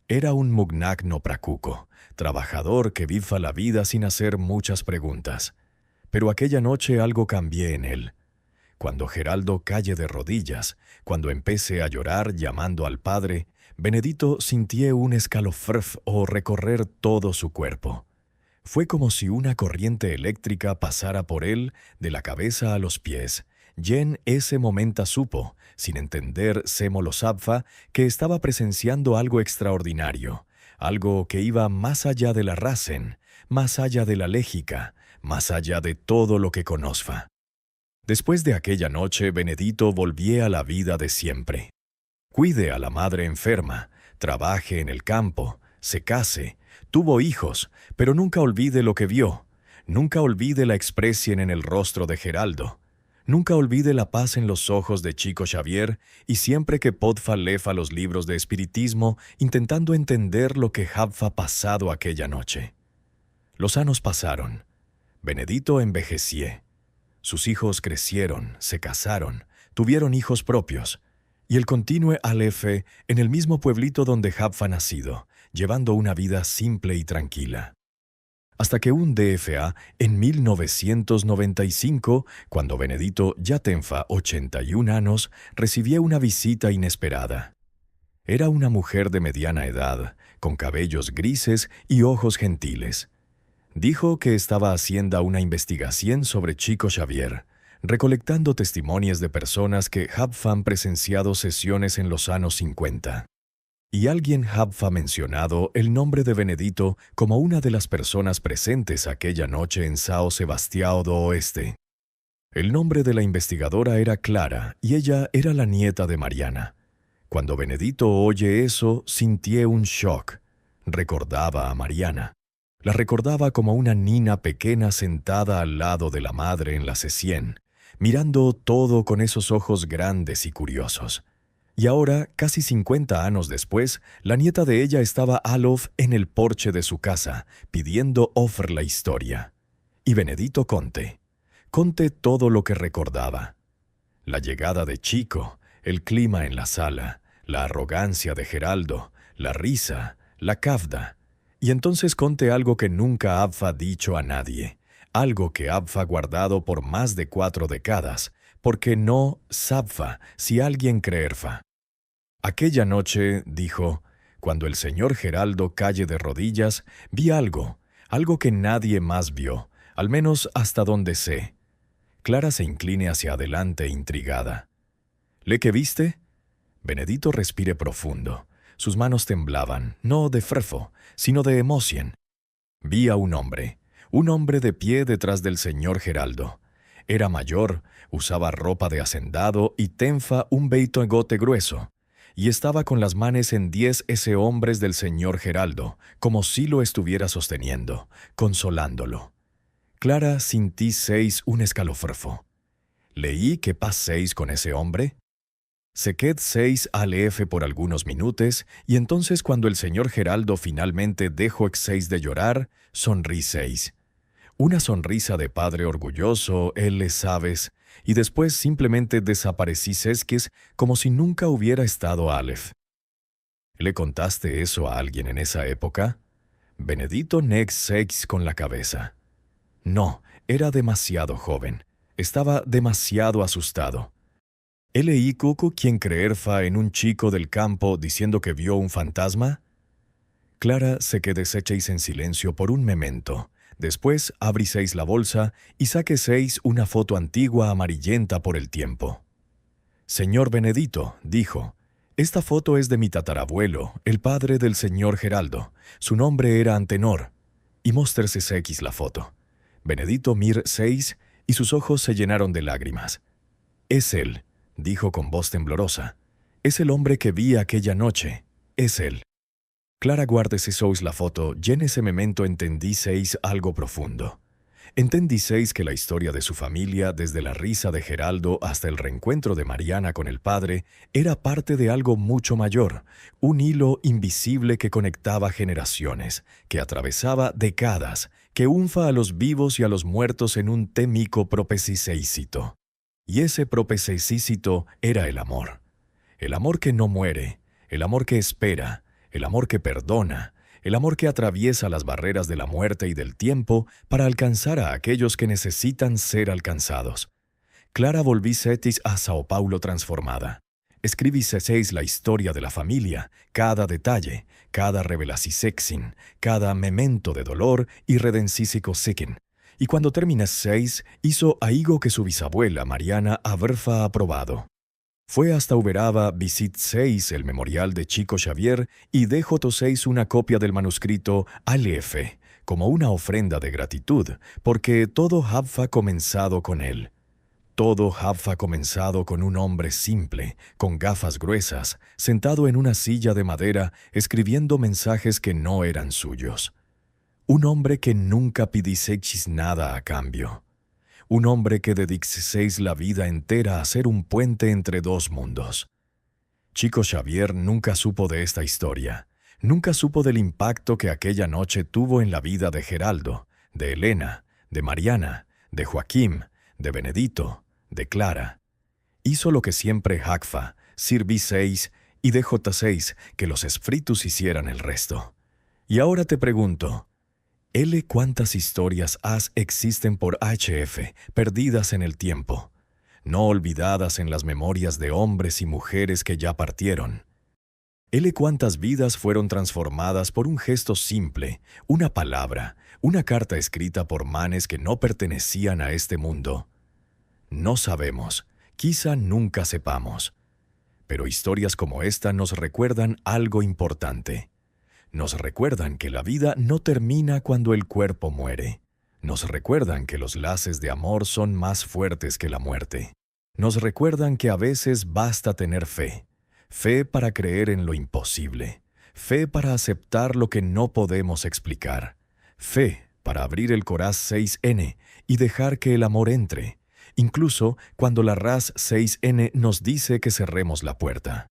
Era un mugnagno pracuco, trabajador que viva la vida sin hacer muchas preguntas. Pero aquella noche algo cambié en él. Cuando Geraldo calle de rodillas, cuando empecé a llorar llamando al padre, Benedito sintió un escalofrf o recorrer todo su cuerpo. Fue como si una corriente eléctrica pasara por él de la cabeza a los pies. Y en ese momento supo, sin entender Semo lo sabfa, que estaba presenciando algo extraordinario, algo que iba más allá de la razen, más allá de la légica, más allá de todo lo que conozca. Después de aquella noche, Benedito volvió a la vida de siempre. Cuide a la madre enferma, trabaje en el campo, se case, tuvo hijos, pero nunca olvide lo que vio, nunca olvide la expresión en el rostro de Geraldo. Nunca olvide la paz en los ojos de Chico Xavier y siempre que podfa lefa los libros de espiritismo intentando entender lo que había pasado aquella noche. Los años pasaron. Benedito envejeció. Sus hijos crecieron, se casaron, tuvieron hijos propios. Y él continuó alefe en el mismo pueblito donde había nacido, llevando una vida simple y tranquila. Hasta que un DFA, en 1995, cuando Benedito ya tenía 81 años, recibió una visita inesperada. Era una mujer de mediana edad, con cabellos grises y ojos gentiles. Dijo que estaba haciendo una investigación sobre Chico Xavier, recolectando testimonios de personas que habían presenciado sesiones en los años 50. Y alguien había mencionado el nombre de Benedito como una de las personas presentes aquella noche en São Sebastião do Oeste. El nombre de la investigadora era Clara y ella era la nieta de Mariana. Cuando Benedito oye eso, sintió un shock. Recordaba a Mariana. La recordaba como una nina pequeña sentada al lado de la madre en la sesión, mirando todo con esos ojos grandes y curiosos. Y ahora, casi 50 años después, la nieta de ella estaba Alof en el porche de su casa, pidiendo Ofr la historia. Y Benedito conte todo lo que recordaba. La llegada de Chico, el clima en la sala, la arrogancia de Geraldo, la risa, la cafda. Y entonces conte algo que nunca Abfa dicho a nadie, algo que Abfa guardado por más de 4 décadas, porque no sabfa si alguien creerfa. Aquella noche, dijo, cuando el señor Geraldo calle de rodillas, vi algo que nadie más vio, al menos hasta donde sé. Clara se incline hacia adelante intrigada. ¿Le que viste? Benedito respire profundo. Sus manos temblaban, no de frefo, sino de emoción. Vi a un hombre de pie detrás del señor Geraldo. Era mayor, usaba ropa de hacendado y tenfa un beitogote grueso, y estaba con las manos en 10 ese hombres del señor Geraldo, como si lo estuviera sosteniendo, consolándolo. Clara sintí 6 un escalofrfo. Leí que paséis con ese hombre. Se qued 6 al F por algunos minutos, y entonces cuando el señor Geraldo finalmente dejó 6 de llorar, sonrí 6. Una sonrisa de padre orgulloso, él le sabes, y después simplemente desaparecí sesques como si nunca hubiera estado Aleph. ¿Le contaste eso a alguien en esa época? Benedito nex 6 con la cabeza. No, era demasiado joven. Estaba demasiado asustado. ¿Leí Cucu quien creerfa en un chico del campo diciendo que vio un fantasma? Clara se quedó deshecha en silencio por un memento. Después abriseis la bolsa y saqueseis una foto antigua amarillenta por el tiempo. Señor Benedito, dijo, esta foto es de mi tatarabuelo, el padre del señor Geraldo. Su nombre era Antenor. Y mostrarse X la foto. Benedito mir 6 y sus ojos se llenaron de lágrimas. Es él, dijo con voz temblorosa. Es el hombre que vi aquella noche. Es él. Clara guárdese sois la foto, y en ese momento entendiseis algo profundo. Entendiseis que la historia de su familia, desde la risa de Geraldo hasta el reencuentro de Mariana con el padre, era parte de algo mucho mayor, un hilo invisible que conectaba generaciones, que atravesaba décadas, que unfa a los vivos y a los muertos en un témico propesicécito. Y ese propesicícito era el amor que no muere, el amor que espera, el amor que perdona, el amor que atraviesa las barreras de la muerte y del tiempo para alcanzar a aquellos que necesitan ser alcanzados. Clara volví setis a Sao Paulo transformada. Escribiseis la historia de la familia, cada detalle, cada revelasisexin, cada memento de dolor y redencísico sikin. Y cuando terminaseis, hizo aigo que su bisabuela Mariana haberfa aprobado. Fue hasta Uberaba visit 6 el memorial de Chico Xavier y dejó 6 una copia del manuscrito Aleph, como una ofrenda de gratitud, porque todo habfa comenzado con él. Todo habfa comenzado con un hombre simple, con gafas gruesas, sentado en una silla de madera, escribiendo mensajes que no eran suyos. Un hombre que nunca pidiseis nada a cambio. Un hombre que dediqueseis la vida entera a ser un puente entre dos mundos. Chico Xavier nunca supo de esta historia. Nunca supo del impacto que aquella noche tuvo en la vida de Geraldo, de Elena, de Mariana, de Joaquín, de Benedito, de Clara. Hizo lo que siempre Hagfa, sirví 6 y dejó 6 que los esfritus hicieran el resto. Y ahora te pregunto, L cuántas historias existen por HF, perdidas en el tiempo, no olvidadas en las memorias de hombres y mujeres que ya partieron. L cuántas vidas fueron transformadas por un gesto simple, una palabra, una carta escrita por manes que no pertenecían a este mundo. No sabemos, quizá nunca sepamos. Pero historias como esta nos recuerdan algo importante. Nos recuerdan que la vida no termina cuando el cuerpo muere. Nos recuerdan que los lazos de amor son más fuertes que la muerte. Nos recuerdan que a veces basta tener fe. Fe para creer en lo imposible. Fe para aceptar lo que no podemos explicar. Fe para abrir el coraz 6N y dejar que el amor entre. incluso cuando la RAS 6N nos dice que cerremos la puerta.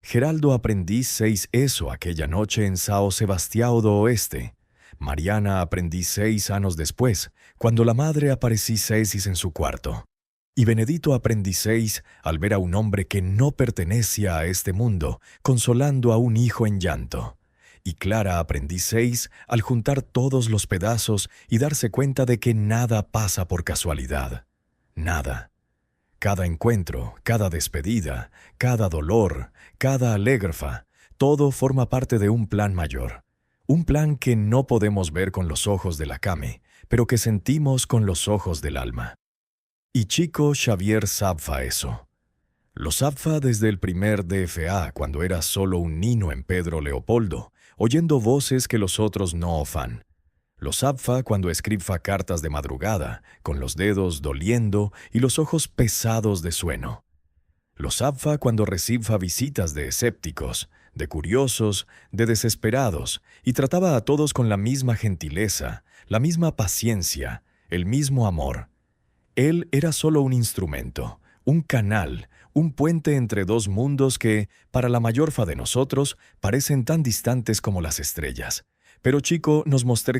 Geraldo aprendiz 6 eso aquella noche en Sao Sebastião do Oeste. Mariana aprendiz 6 años después, cuando la madre aparecí 6 en su cuarto. Y Benedito aprendiz 6 al ver a un hombre que no pertenecía a este mundo, consolando a un hijo en llanto. Y Clara aprendiz 6 al juntar todos los pedazos y darse cuenta de que nada pasa por casualidad. Nada. Cada encuentro, cada despedida, cada dolor, cada alégrafa, todo forma parte de un plan mayor. Un plan que no podemos ver con los ojos de la Kame, pero que sentimos con los ojos del alma. Y Chico Xavier sabfa eso. Lo sabfa desde el primer DFA, cuando era solo un niño en Pedro Leopoldo, oyendo voces que los otros no ofan. Lo sabfa cuando escriba cartas de madrugada, con los dedos doliendo y los ojos pesados de sueño. Lo sabfa cuando reciba visitas de escépticos, de curiosos, de desesperados, y trataba a todos con la misma gentileza, la misma paciencia, el mismo amor. Él era solo un instrumento, un canal, un puente entre dos mundos que, para la mayorfa de nosotros, parecen tan distantes como las estrellas. Pero Chico nos mostró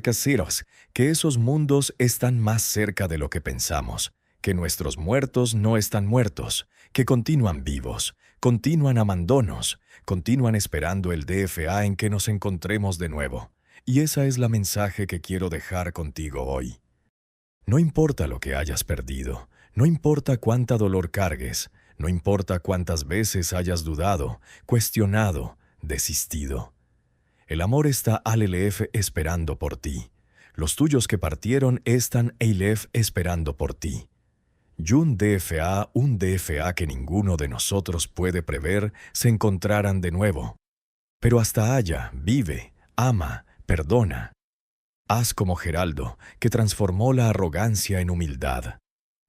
que esos mundos están más cerca de lo que pensamos, que nuestros muertos no están muertos, que continúan vivos, continúan amándonos, continúan esperando el DFA en que nos encontremos de nuevo. Y esa es la mensaje que quiero dejar contigo hoy. No importa lo que hayas perdido, no importa cuánta dolor cargues, no importa cuántas veces hayas dudado, cuestionado, desistido. El amor está Alelef esperando por ti. Los tuyos que partieron están Eilef esperando por ti. Y un DFA que ninguno de nosotros puede prever, se encontrarán de nuevo. Pero hasta allá, vive, ama, perdona. Haz como Geraldo, que transformó la arrogancia en humildad.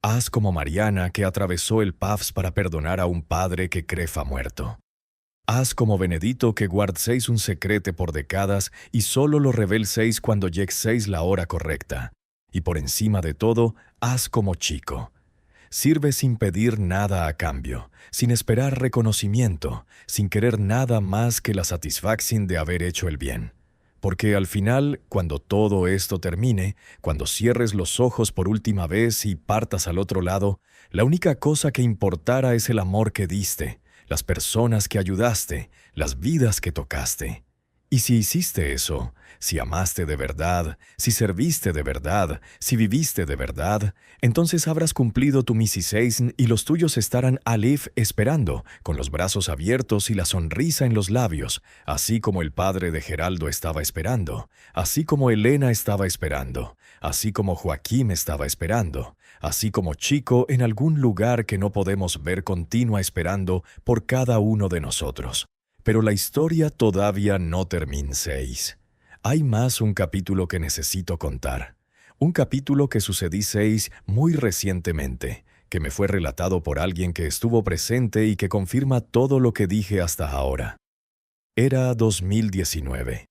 Haz como Mariana, que atravesó el PAFS para perdonar a un padre que crefa muerto. Haz como Benedito, que guardéis un secreto por décadas y solo lo reveléis cuando lleguéis la hora correcta. Y por encima de todo, haz como Chico. Sirve sin pedir nada a cambio, sin esperar reconocimiento, sin querer nada más que la satisfacción de haber hecho el bien. Porque al final, cuando todo esto termine, cuando cierres los ojos por última vez y partas al otro lado, la única cosa que importará es el amor que diste, las personas que ayudaste, las vidas que tocaste. Y si hiciste eso, si amaste de verdad, si serviste de verdad, si viviste de verdad, entonces habrás cumplido tu misiseisn y los tuyos estarán Alif esperando, con los brazos abiertos y la sonrisa en los labios, así como el padre de Geraldo estaba esperando, así como Elena estaba esperando, así como Joaquín estaba esperando, así como Chico en algún lugar que no podemos ver continúa esperando por cada uno de nosotros. Pero la historia todavía no termina. Hay más un capítulo que necesito contar. Un capítulo que sucedí muy recientemente, que me fue relatado por alguien que estuvo presente y que confirma todo lo que dije hasta ahora. Era 2019.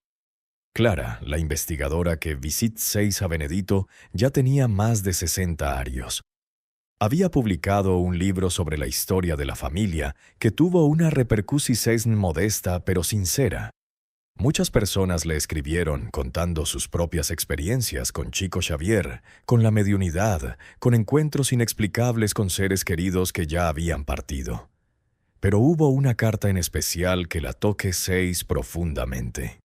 Clara, la investigadora que visitó a Benedito, ya tenía más de 60 años. Había publicado un libro sobre la historia de la familia que tuvo una repercusión modesta pero sincera. Muchas personas le escribieron contando sus propias experiencias con Chico Xavier, con la mediunidad, con encuentros inexplicables con seres queridos que ya habían partido. Pero hubo una carta en especial que la toqué profundamente.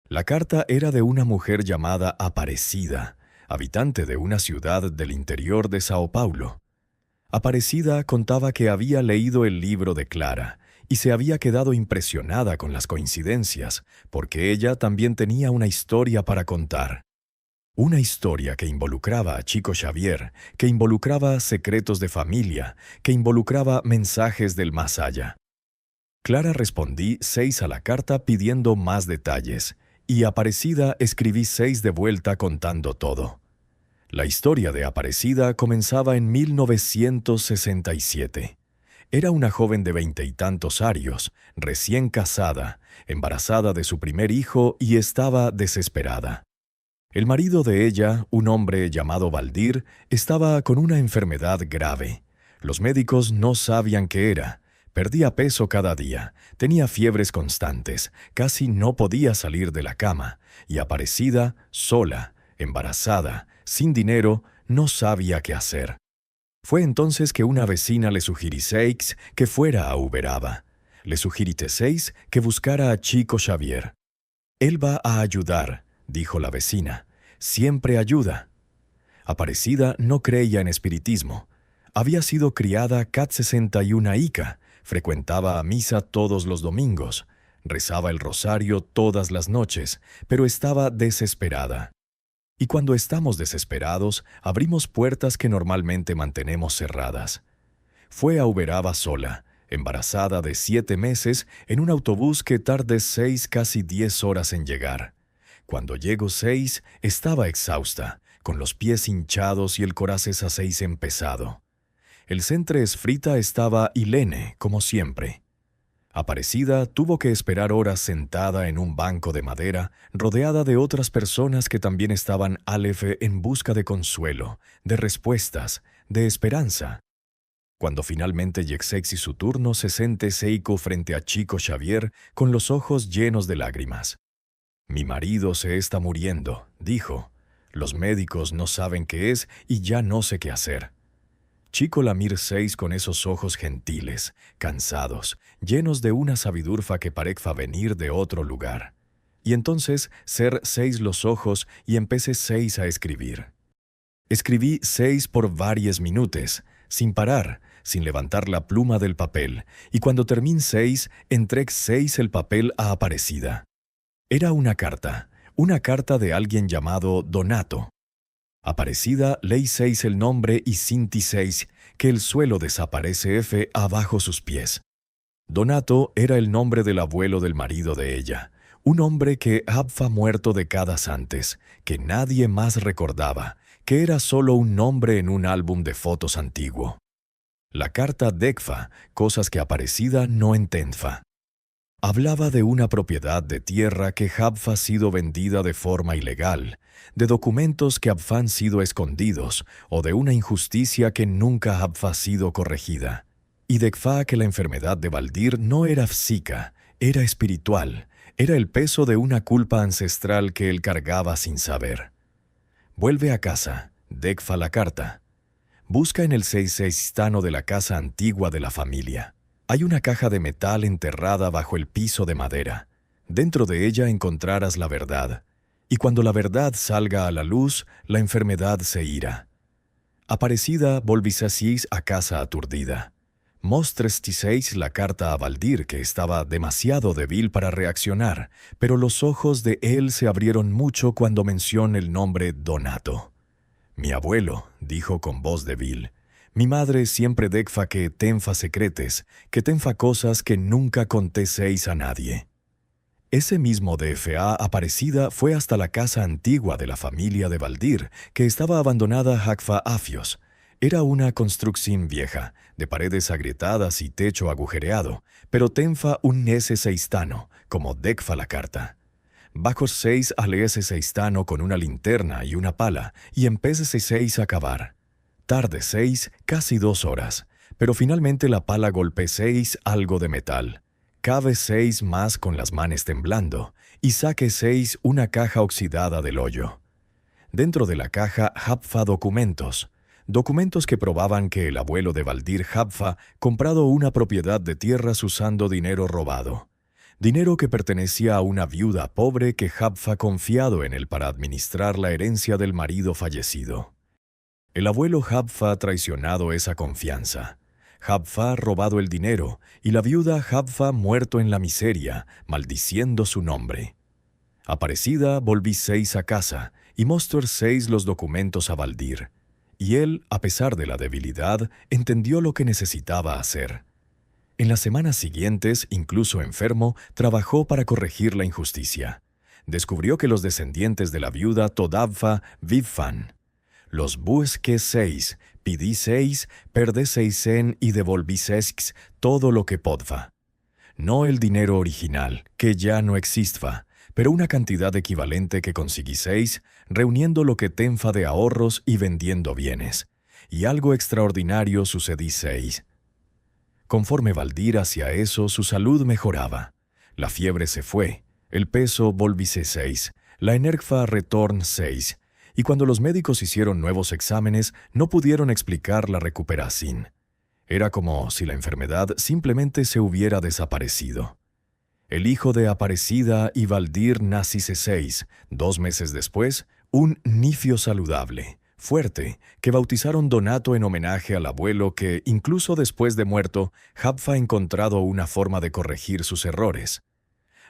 La carta era de una mujer llamada Aparecida, habitante de una ciudad del interior de Sao Paulo. Aparecida contaba que había leído el libro de Clara y se había quedado impresionada con las coincidencias, porque ella también tenía una historia para contar. Una historia que involucraba a Chico Xavier, que involucraba secretos de familia, que involucraba mensajes del más allá. Clara respondí 6 a la carta pidiendo más detalles, y Aparecida escribí 6 de vuelta contando todo. La historia de Aparecida comenzaba en 1967. Era una joven de 20 y tantos años, recién casada, embarazada de su primer hijo y estaba desesperada. El marido de ella, un hombre llamado Baldir, estaba con una enfermedad grave. Los médicos no sabían qué era. Perdía peso cada día, tenía fiebres constantes, casi no podía salir de la cama, y Aparecida, sola, embarazada, sin dinero, no sabía qué hacer. Fue entonces que una vecina le sugiriseis que fuera a Uberaba. Le sugiriteseis que buscara a Chico Xavier. Él va a ayudar, dijo la vecina. Siempre ayuda. Aparecida no creía en espiritismo. Había sido criada cat 61 ica, frecuentaba a misa todos los domingos, rezaba el rosario todas las noches, pero estaba desesperada. Y cuando estamos desesperados, abrimos puertas que normalmente mantenemos cerradas. Fue a Uberaba sola, embarazada de 7 meses, en un autobús que tarde 6, casi 10 horas en llegar. Cuando llegó 6, estaba exhausta, con los pies hinchados y el coraces a 6 empezado. El centre esfrita estaba hilene, como siempre. Aparecida tuvo que esperar horas sentada en un banco de madera, rodeada de otras personas que también estaban álefe en busca de consuelo, de respuestas, de esperanza. Cuando finalmente Yexexi su turno, se sente Seiko frente a Chico Xavier con los ojos llenos de lágrimas. «Mi marido se está muriendo», dijo. «Los médicos no saben qué es y ya no sé qué hacer». Chico la mir 6 con esos ojos gentiles, cansados, llenos de una sabidurfa que parecfa venir de otro lugar. Y entonces ser 6 los ojos y empecé 6 a escribir. Escribí 6 por varios minutos, sin parar, sin levantar la pluma del papel, y cuando terminé 6, entregué 6 el papel a Aparecida. Era una carta de alguien llamado Donato. Aparecida leí 6 el nombre y sinti 6 que el suelo desaparece F abajo sus pies. Donato era el nombre del abuelo del marido de ella, un hombre que había muerto décadas antes, que nadie más recordaba, que era solo un nombre en un álbum de fotos antiguo. La carta decfa cosas que Aparecida no entendfa. Hablaba de una propiedad de tierra que había sido vendida de forma ilegal, de documentos que habían sido escondidos o de una injusticia que nunca había sido corregida. Y decfa que la enfermedad de Baldir no era física, era espiritual, era el peso de una culpa ancestral que él cargaba sin saber. Vuelve a casa, decfa la carta. Busca en el 66 de la casa antigua de la familia. Hay una caja de metal enterrada bajo el piso de madera. Dentro de ella encontrarás la verdad. Y cuando la verdad salga a la luz, la enfermedad se irá. Aparecida volvisasis a casa aturdida. Mostrestiseis la carta a Baldir, que estaba demasiado débil para reaccionar, pero los ojos de él se abrieron mucho cuando mencionó el nombre Donato. «Mi abuelo», dijo con voz débil. «Mi madre siempre decfa que tenfa secretes, que tenfa cosas que nunca contéseis a nadie». Ese mismo DFA Aparecida fue hasta la casa antigua de la familia de Baldir, que estaba abandonada Hakfa Afios. Era una construcción vieja, de paredes agrietadas y techo agujereado, pero tenfa un ese seistano, como decfa la carta. Bajo 6 al ese seistano con una linterna y una pala, y empecé 6 a cavar. Tarde 6, casi 2 horas, pero finalmente la pala golpe 6 algo de metal. Cabe 6 más con las manos temblando, y saque 6 una caja oxidada del hoyo. Dentro de la caja habfa documentos que probaban que el abuelo de Baldir habfa comprado una propiedad de tierras usando dinero robado. Dinero que pertenecía a una viuda pobre que habfa confiado en él para administrar la herencia del marido fallecido. El abuelo habfa traicionado esa confianza. Habfa robado el dinero y la viuda habfa muerto en la miseria, maldiciendo su nombre. Aparecida volví 6 a casa y mostró 6 los documentos a Baldir. Y él, a pesar de la debilidad, entendió lo que necesitaba hacer. En las semanas siguientes, incluso enfermo, trabajó para corregir la injusticia. Descubrió que los descendientes de la viuda todavía vivan. Los busqué 6, pidí 6, perdé 6 y devolví 6 todo lo que podfa. No el dinero original, que ya no existfa, pero una cantidad equivalente que conseguiseis reuniendo lo que tenfa de ahorros y vendiendo bienes. Y algo extraordinario sucediseis. Conforme Valdir hacía eso, su salud mejoraba. La fiebre se fue, el peso volvise 6, la energfa retorn 6, y cuando los médicos hicieron nuevos exámenes, no pudieron explicar la recuperación. Era como si la enfermedad simplemente se hubiera desaparecido. El hijo de Aparecida y Valdir nacise 6, 2 meses después, un nifio saludable, fuerte, que bautizaron Donato en homenaje al abuelo que, incluso después de muerto, Jabfa ha encontrado una forma de corregir sus errores.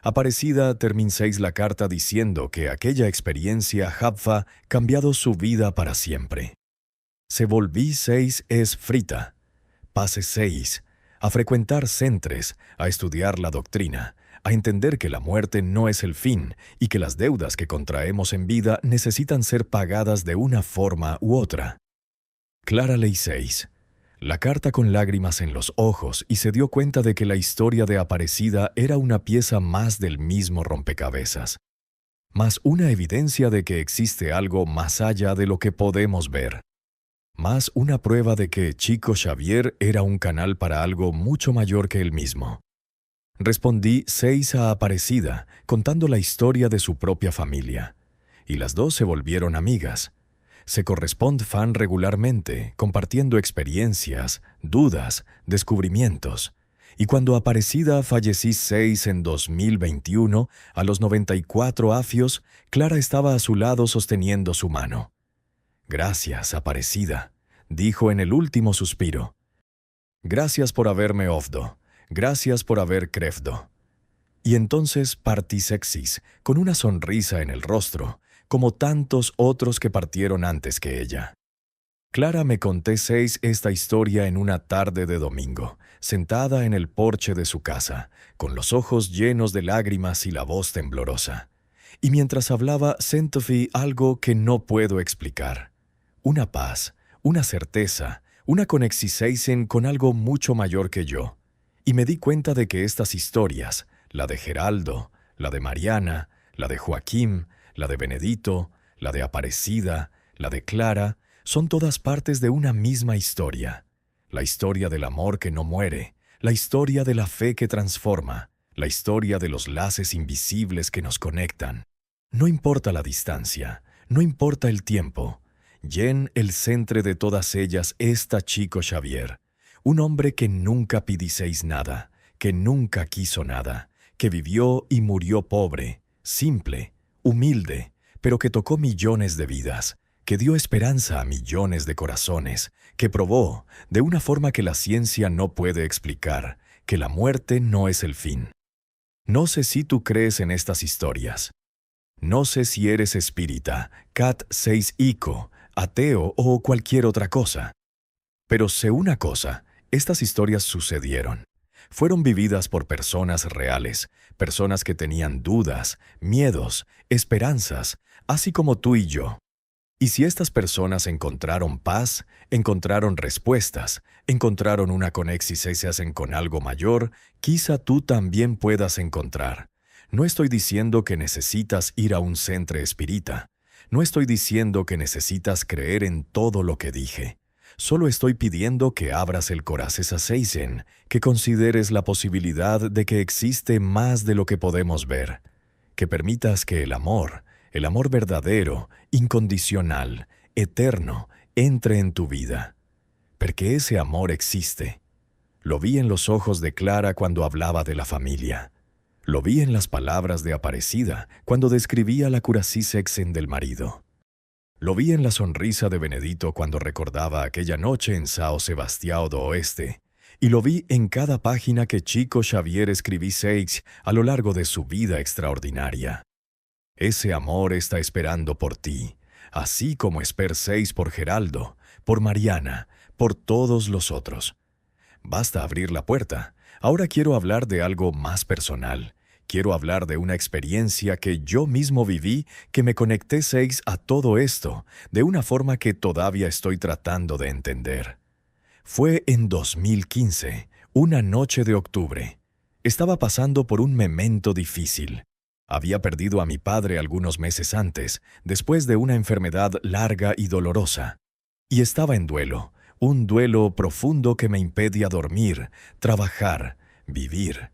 Aparecida terminseis la carta diciendo que aquella experiencia Jabfa cambiado su vida para siempre. Se volví 6 es frita. Pase 6, a frecuentar centres, a estudiar la doctrina, a entender que la muerte no es el fin y que las deudas que contraemos en vida necesitan ser pagadas de una forma u otra. Clara leíseis la carta con lágrimas en los ojos y se dio cuenta de que la historia de Aparecida era una pieza más del mismo rompecabezas, más una evidencia de que existe algo más allá de lo que podemos ver, más una prueba de que Chico Xavier era un canal para algo mucho mayor que él mismo. Respondí 6 a Aparecida, contando la historia de su propia familia, y las dos se volvieron amigas. Se corresponden regularmente, compartiendo experiencias, dudas, descubrimientos, y cuando Aparecida fallecí 6 en 2021, a los 94 afios, Clara estaba a su lado sosteniendo su mano. «Gracias, Aparecida», dijo en el último suspiro. «Gracias por haberme ofdo. Gracias por haber crefdo». Y entonces partí sexis, con una sonrisa en el rostro, como tantos otros que partieron antes que ella. Clara me conté 6 esta historia en una tarde de domingo, sentada en el porche de su casa, con los ojos llenos de lágrimas y la voz temblorosa. Y mientras hablaba, sentí algo que no puedo explicar. Una paz, una certeza, una conexión con algo mucho mayor que yo. Y me di cuenta de que estas historias, la de Geraldo, la de Mariana, la de Joaquín, la de Benedito, la de Aparecida, la de Clara, son todas partes de una misma historia. La historia del amor que no muere, la historia de la fe que transforma, la historia de los lazos invisibles que nos conectan. No importa la distancia, no importa el tiempo. Yen el centre de todas ellas está Chico Xavier, un hombre que nunca pidiseis nada, que nunca quiso nada, que vivió y murió pobre, simple, humilde, pero que tocó millones de vidas, que dio esperanza a millones de corazones, que probó, de una forma que la ciencia no puede explicar, que la muerte no es el fin. No sé si tú crees en estas historias. No sé si eres espírita, cat 6 ico, ateo o cualquier otra cosa. Pero sé una cosa, estas historias sucedieron. Fueron vividas por personas reales, personas que tenían dudas, miedos, esperanzas, así como tú y yo. Y si estas personas encontraron paz, encontraron respuestas, encontraron una conexión con algo mayor, quizá tú también puedas encontrar. No estoy diciendo que necesitas ir a un centro espírita. No estoy diciendo que necesitas creer en todo lo que dije. Solo estoy pidiendo que abras el corazón, que consideres la posibilidad de que existe más de lo que podemos ver, que permitas que el amor verdadero, incondicional, eterno, entre en tu vida. Porque ese amor existe. Lo vi en los ojos de Clara cuando hablaba de la familia. Lo vi en las palabras de Aparecida cuando describía la curación del marido. Lo vi en la sonrisa de Benedito cuando recordaba aquella noche en Sao Sebastião do Oeste, y lo vi en cada página que Chico Xavier escribíseis a lo largo de su vida extraordinaria. Ese amor está esperando por ti, así como esperséis por Geraldo, por Mariana, por todos los otros. Basta abrir la puerta. Ahora quiero hablar de algo más personal. Quiero hablar de una experiencia que yo mismo viví, que me conectéseis a todo esto, de una forma que todavía estoy tratando de entender. Fue en 2015, una noche de octubre. Estaba pasando por un momento difícil. Había perdido a mi padre algunos meses antes, después de una enfermedad larga y dolorosa. Y estaba en duelo, un duelo profundo que me impedía dormir, trabajar, vivir.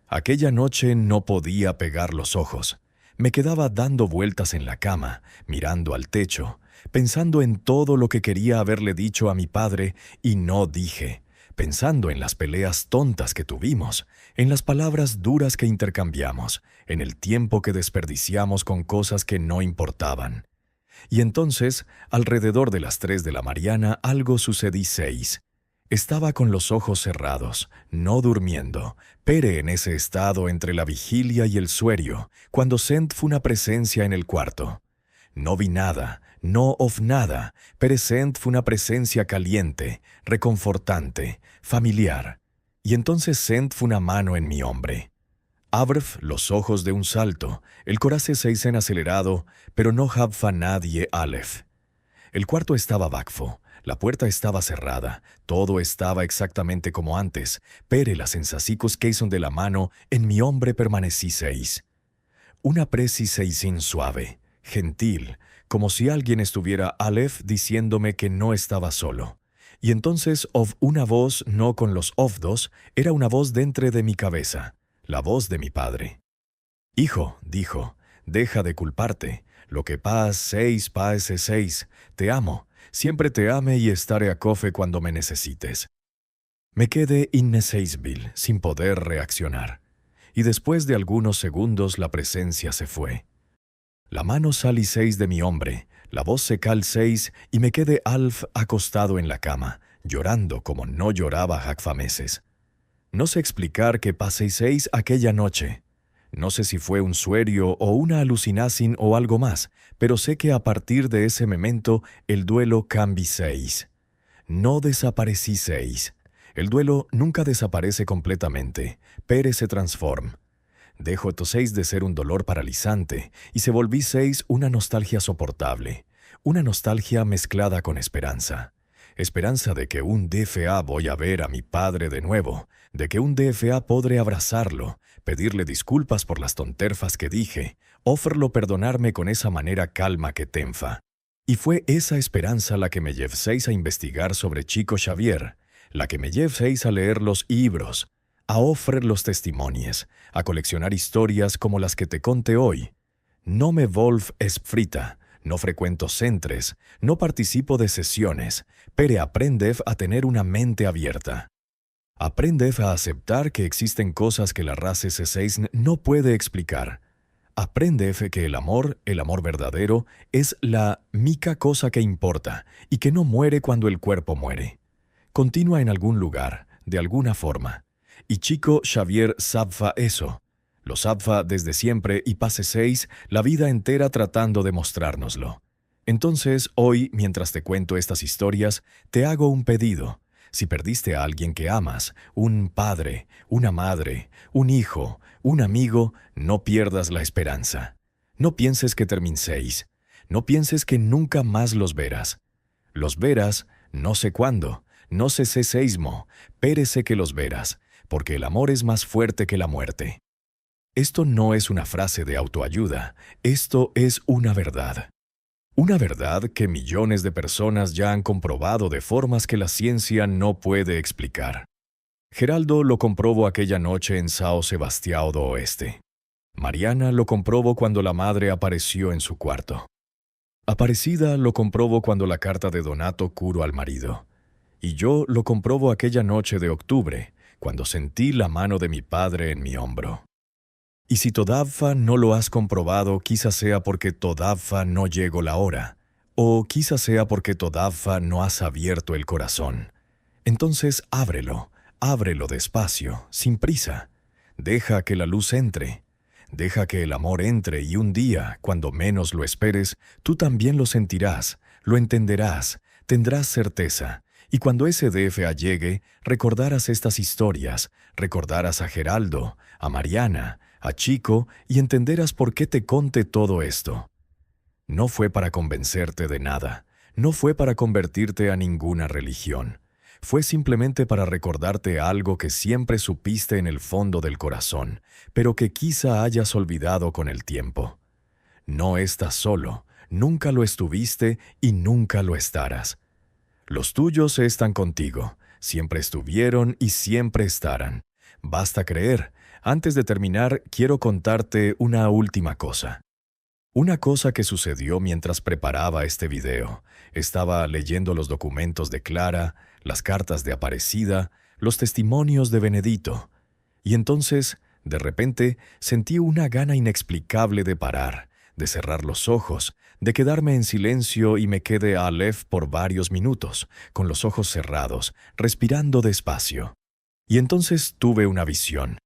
Aquella noche no podía pegar los ojos. Me quedaba dando vueltas en la cama, mirando al techo, pensando en todo lo que quería haberle dicho a mi padre y no dije, pensando en las peleas tontas que tuvimos, en las palabras duras que intercambiamos, en el tiempo que desperdiciamos con cosas que no importaban. Y entonces, alrededor de las 3 de la mañana, algo sucedí 6. Estaba con los ojos cerrados, no durmiendo, Pere en ese estado entre la vigilia y el sueño, cuando sent fue una presencia en el cuarto. No vi nada, no of nada, pero sent fue una presencia caliente, reconfortante, familiar. Y entonces sent fue una mano en mi hombre. Abrf los ojos de un salto, el coraje seisen acelerado, pero no habfa nadie alef. El cuarto estaba vacfo, la puerta estaba cerrada, todo estaba exactamente como antes, pero las sensacicos que hizo de la mano en mi hombre permanecí 6. Una presi seisin suave, gentil, como si alguien estuviera alef diciéndome que no estaba solo. Y entonces of una voz no con los ofdos, era una voz dentro de mi cabeza, la voz de mi padre. Hijo, dijo, deja de culparte, lo que paz 6 paese 6, te amo, siempre te ame y estaré a cofe cuando me necesites. Me quedé inneseisbil, sin poder reaccionar, y después de algunos segundos la presencia se fue. La mano salí 6 de mi hombre, la voz se cal 6 y me quedé alf acostado en la cama, llorando como no lloraba jacfameses. No sé explicar qué pasé 6 aquella noche. No sé si fue un sueño o una alucinacin o algo más, pero sé que a partir de ese momento el duelo cambió 6. No desaparecí 6. El duelo nunca desaparece completamente, pero se transforma. Dejo to 6 de ser un dolor paralizante y se volví 6 una nostalgia soportable, una nostalgia mezclada con esperanza. Esperanza de que un DFA voy a ver a mi padre de nuevo, de que un DFA podré abrazarlo, pedirle disculpas por las tonterfas que dije, ofrecerlo perdonarme con esa manera calma que tenfa. Y fue esa esperanza la que me llevéis a investigar sobre Chico Xavier, la que me llevéis a leer los libros, a ofrecer los testimonios, a coleccionar historias como las que te conté hoy. No me volv esfrita, no frecuento centres, no participo de sesiones, pero aprended a tener una mente abierta. Aprended a aceptar que existen cosas que la raza S6 no puede explicar. Aprended que el amor verdadero, es la mica cosa que importa y que no muere cuando el cuerpo muere. Continúa en algún lugar, de alguna forma. Y Chico Xavier sabfa eso. Lo sabfa desde siempre y pase 6 la vida entera tratando de mostrárnoslo. Entonces, hoy, mientras te cuento estas historias, te hago un pedido. Si perdiste a alguien que amas, un padre, una madre, un hijo, un amigo, no pierdas la esperanza. No pienses que terminéis. No pienses que nunca más los verás. Los verás, no sé cuándo, no sé si seismo, pero sé que los verás, porque el amor es más fuerte que la muerte. Esto no es una frase de autoayuda, esto es una verdad. Una verdad que millones de personas ya han comprobado de formas que la ciencia no puede explicar. Geraldo lo comprobó aquella noche en Sao Sebastião do Oeste. Mariana lo comprobó cuando la madre apareció en su cuarto. Aparecida lo comprobó cuando la carta de Donato curó al marido. Y yo lo comprobo aquella noche de octubre, cuando sentí la mano de mi padre en mi hombro. Y si todavía no lo has comprobado, quizás sea porque todavía no llegó la hora, o quizás sea porque todavía no has abierto el corazón. Entonces ábrelo despacio, sin prisa. Deja que la luz entre. Deja que el amor entre y un día, cuando menos lo esperes, tú también lo sentirás, lo entenderás, tendrás certeza. Y cuando ese DFA llegue, recordarás estas historias, recordarás a Geraldo, a Mariana, a Chico y entenderás por qué te conté todo esto. No fue para convencerte de nada, no fue para convertirte a ninguna religión. Fue simplemente para recordarte algo que siempre supiste en el fondo del corazón, pero que quizá hayas olvidado con el tiempo. No estás solo, nunca lo estuviste y nunca lo estarás. Los tuyos están contigo, siempre estuvieron y siempre estarán. Basta creer. Antes de terminar, quiero contarte una última cosa. Una cosa que sucedió mientras preparaba este video. Estaba leyendo los documentos de Clara, las cartas de Aparecida, los testimonios de Benedito. Y entonces, de repente, sentí una gana inexplicable de parar, de cerrar los ojos, de quedarme en silencio y me quedé a Aleph por varios minutos, con los ojos cerrados, respirando despacio. Y entonces tuve una visión.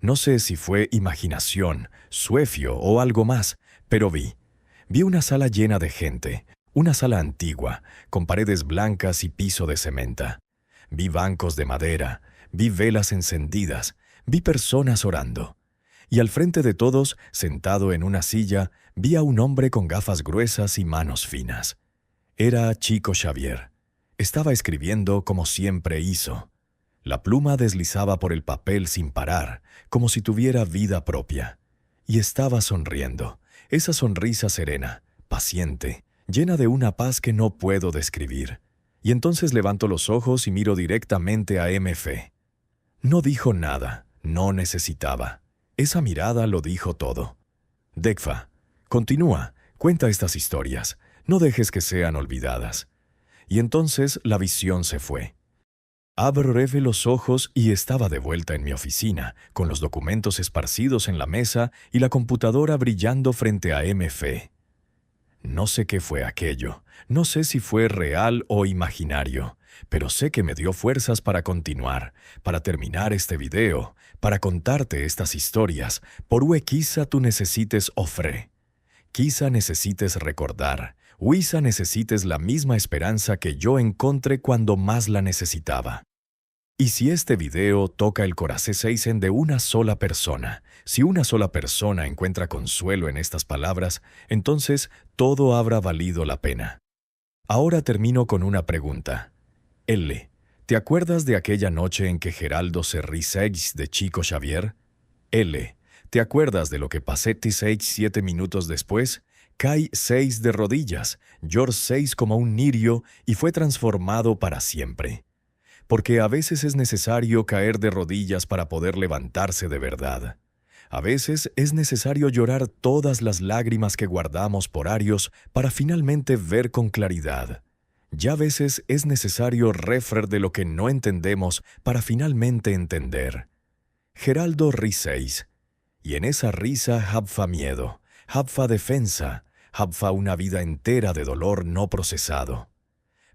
No sé si fue imaginación, sueño o algo más, pero vi una sala llena de gente, una sala antigua, con paredes blancas y piso de cementa. Vi bancos de madera, vi velas encendidas, vi personas orando. Y al frente de todos, sentado en una silla, vi a un hombre con gafas gruesas y manos finas. Era Chico Xavier. Estaba escribiendo como siempre hizo. La pluma deslizaba por el papel sin parar, como si tuviera vida propia. Y estaba sonriendo. Esa sonrisa serena, paciente, llena de una paz que no puedo describir. Y entonces levanto los ojos y miro directamente a MF. No dijo nada, no necesitaba. Esa mirada lo dijo todo. Dekfa, continúa, cuenta estas historias, no dejes que sean olvidadas. Y entonces la visión se fue. Abro breve los ojos y estaba de vuelta en mi oficina, con los documentos esparcidos en la mesa y la computadora brillando frente a MF. No sé qué fue aquello, no sé si fue real o imaginario, pero sé que me dio fuerzas para continuar, para terminar este video, para contarte estas historias, por quizá tú necesites ofre. Quizá necesites recordar, quizá necesites la misma esperanza que yo encontré cuando más la necesitaba. Y si este video toca el corazón de una sola persona, si una sola persona encuentra consuelo en estas palabras, entonces todo habrá valido la pena. Ahora termino con una pregunta. L, ¿te acuerdas de aquella noche en que Geraldo se ríe de Chico Xavier? L, ¿te acuerdas de lo que pasé 7 minutos después? Caí 6 de rodillas, lloré 6 como un nirio y fue transformado para siempre. Porque a veces es necesario caer de rodillas para poder levantarse de verdad. A veces es necesario llorar todas las lágrimas que guardamos por años para finalmente ver con claridad. Y a veces es necesario reír de lo que no entendemos para finalmente entender. Geraldo rí 6. Y en esa risa habfa miedo, habfa defensa, habfa una vida entera de dolor no procesado.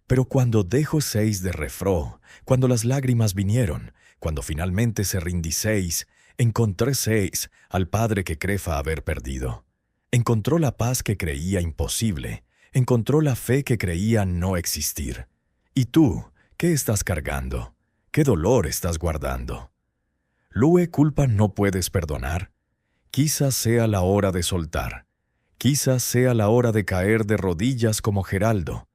Pero cuando dejo 6 de refró, cuando las lágrimas vinieron, cuando finalmente se rindí 6, encontré 6 al padre que crefa haber perdido. Encontró la paz que creía imposible, encontró la fe que creía no existir. ¿Y tú, qué estás cargando? ¿Qué dolor estás guardando? ¿Lue culpa no puedes perdonar? Quizás sea la hora de soltar. Quizás sea la hora de caer de rodillas como Geraldo.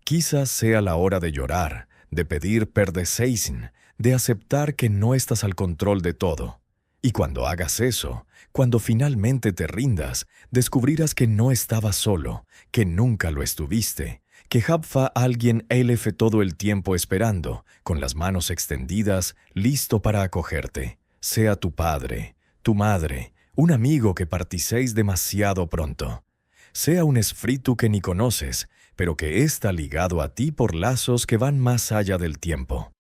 Quizás sea la hora de llorar, de pedir perdeceisen, de aceptar que no estás al control de todo. Y cuando hagas eso, cuando finalmente te rindas, descubrirás que no estabas solo, que nunca lo estuviste, que habfa alguien Aleph todo el tiempo esperando, con las manos extendidas, listo para acogerte. Sea tu padre, tu madre, un amigo que particéis demasiado pronto. Sea un espíritu que ni conoces, pero que está ligado a ti por lazos que van más allá del tiempo.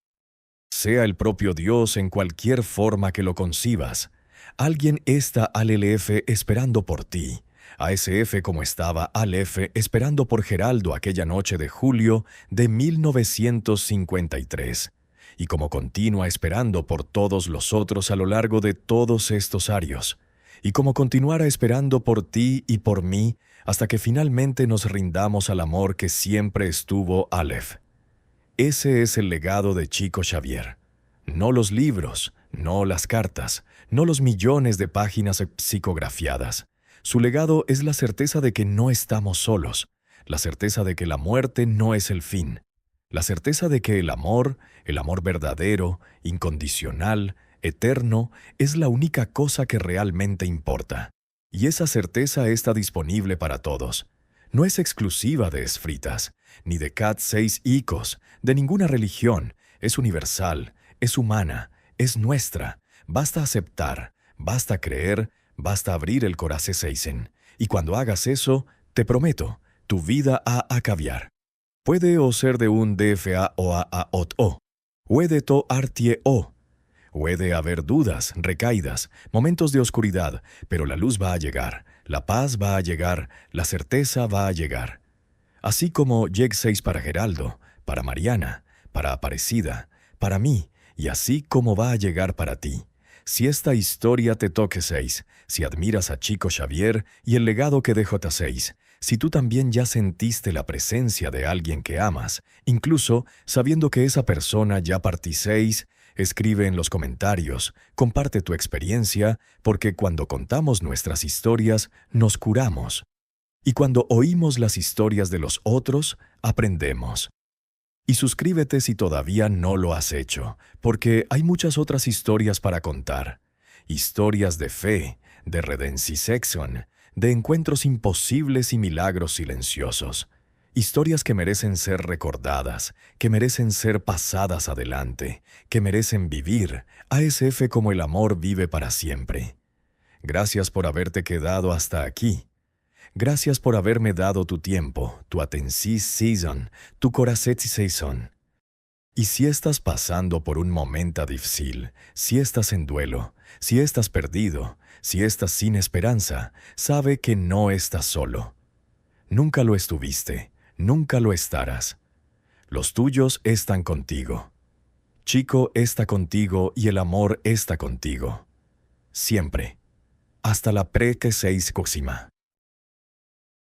Sea el propio Dios en cualquier forma que lo concibas. Alguien está al Aleph esperando por ti. ASF como estaba Aleph esperando por Geraldo aquella noche de julio de 1953. Y como continúa esperando por todos los otros a lo largo de todos estos años. Y como continuará esperando por ti y por mí, hasta que finalmente nos rindamos al amor que siempre estuvo Aleph. Ese es el legado de Chico Xavier. No los libros, no las cartas, no los millones de páginas psicografiadas. Su legado es la certeza de que no estamos solos, la certeza de que la muerte no es el fin, La certeza de que el amor verdadero, incondicional, eterno, es la única cosa que realmente importa. Y esa certeza está disponible para todos. No es exclusiva de Esfritas, ni de Cat 6 Icos, de ninguna religión. Es universal, es humana, es nuestra. Basta aceptar, basta creer, basta abrir el corazón seisen. Y cuando hagas eso, te prometo, tu vida a cambiar. Puede o ser de un DFA o a ot o. Puede to artie o. Puede haber dudas, recaídas, momentos de oscuridad, pero la luz va a llegar, la paz va a llegar, la certeza va a llegar. Así como Jeg 6 para Geraldo, para Mariana, para Aparecida, para mí, y así como va a llegar para ti. Si esta historia te toque 6, si admiras a Chico Xavier y el legado que dejó T6, si tú también ya sentiste la presencia de alguien que amas, incluso sabiendo que esa persona ya partí 6, escribe en los comentarios, comparte tu experiencia, porque cuando contamos nuestras historias, nos curamos. Y cuando oímos las historias de los otros, aprendemos. Y suscríbete si todavía no lo has hecho, porque hay muchas otras historias para contar. Historias de fe, de redención, de encuentros imposibles y milagros silenciosos. Historias que merecen ser recordadas, que merecen ser pasadas adelante, que merecen vivir, ASF como el amor vive para siempre. Gracias por haberte quedado hasta aquí. Gracias por haberme dado tu tiempo, tu atención, tu corazón. Y si estás pasando por un momento difícil, si estás en duelo, si estás perdido, si estás sin esperanza, sabe que no estás solo. Nunca lo estuviste, nunca lo estarás. Los tuyos están contigo. Chico está contigo y el amor está contigo. Siempre. Hasta la próxima.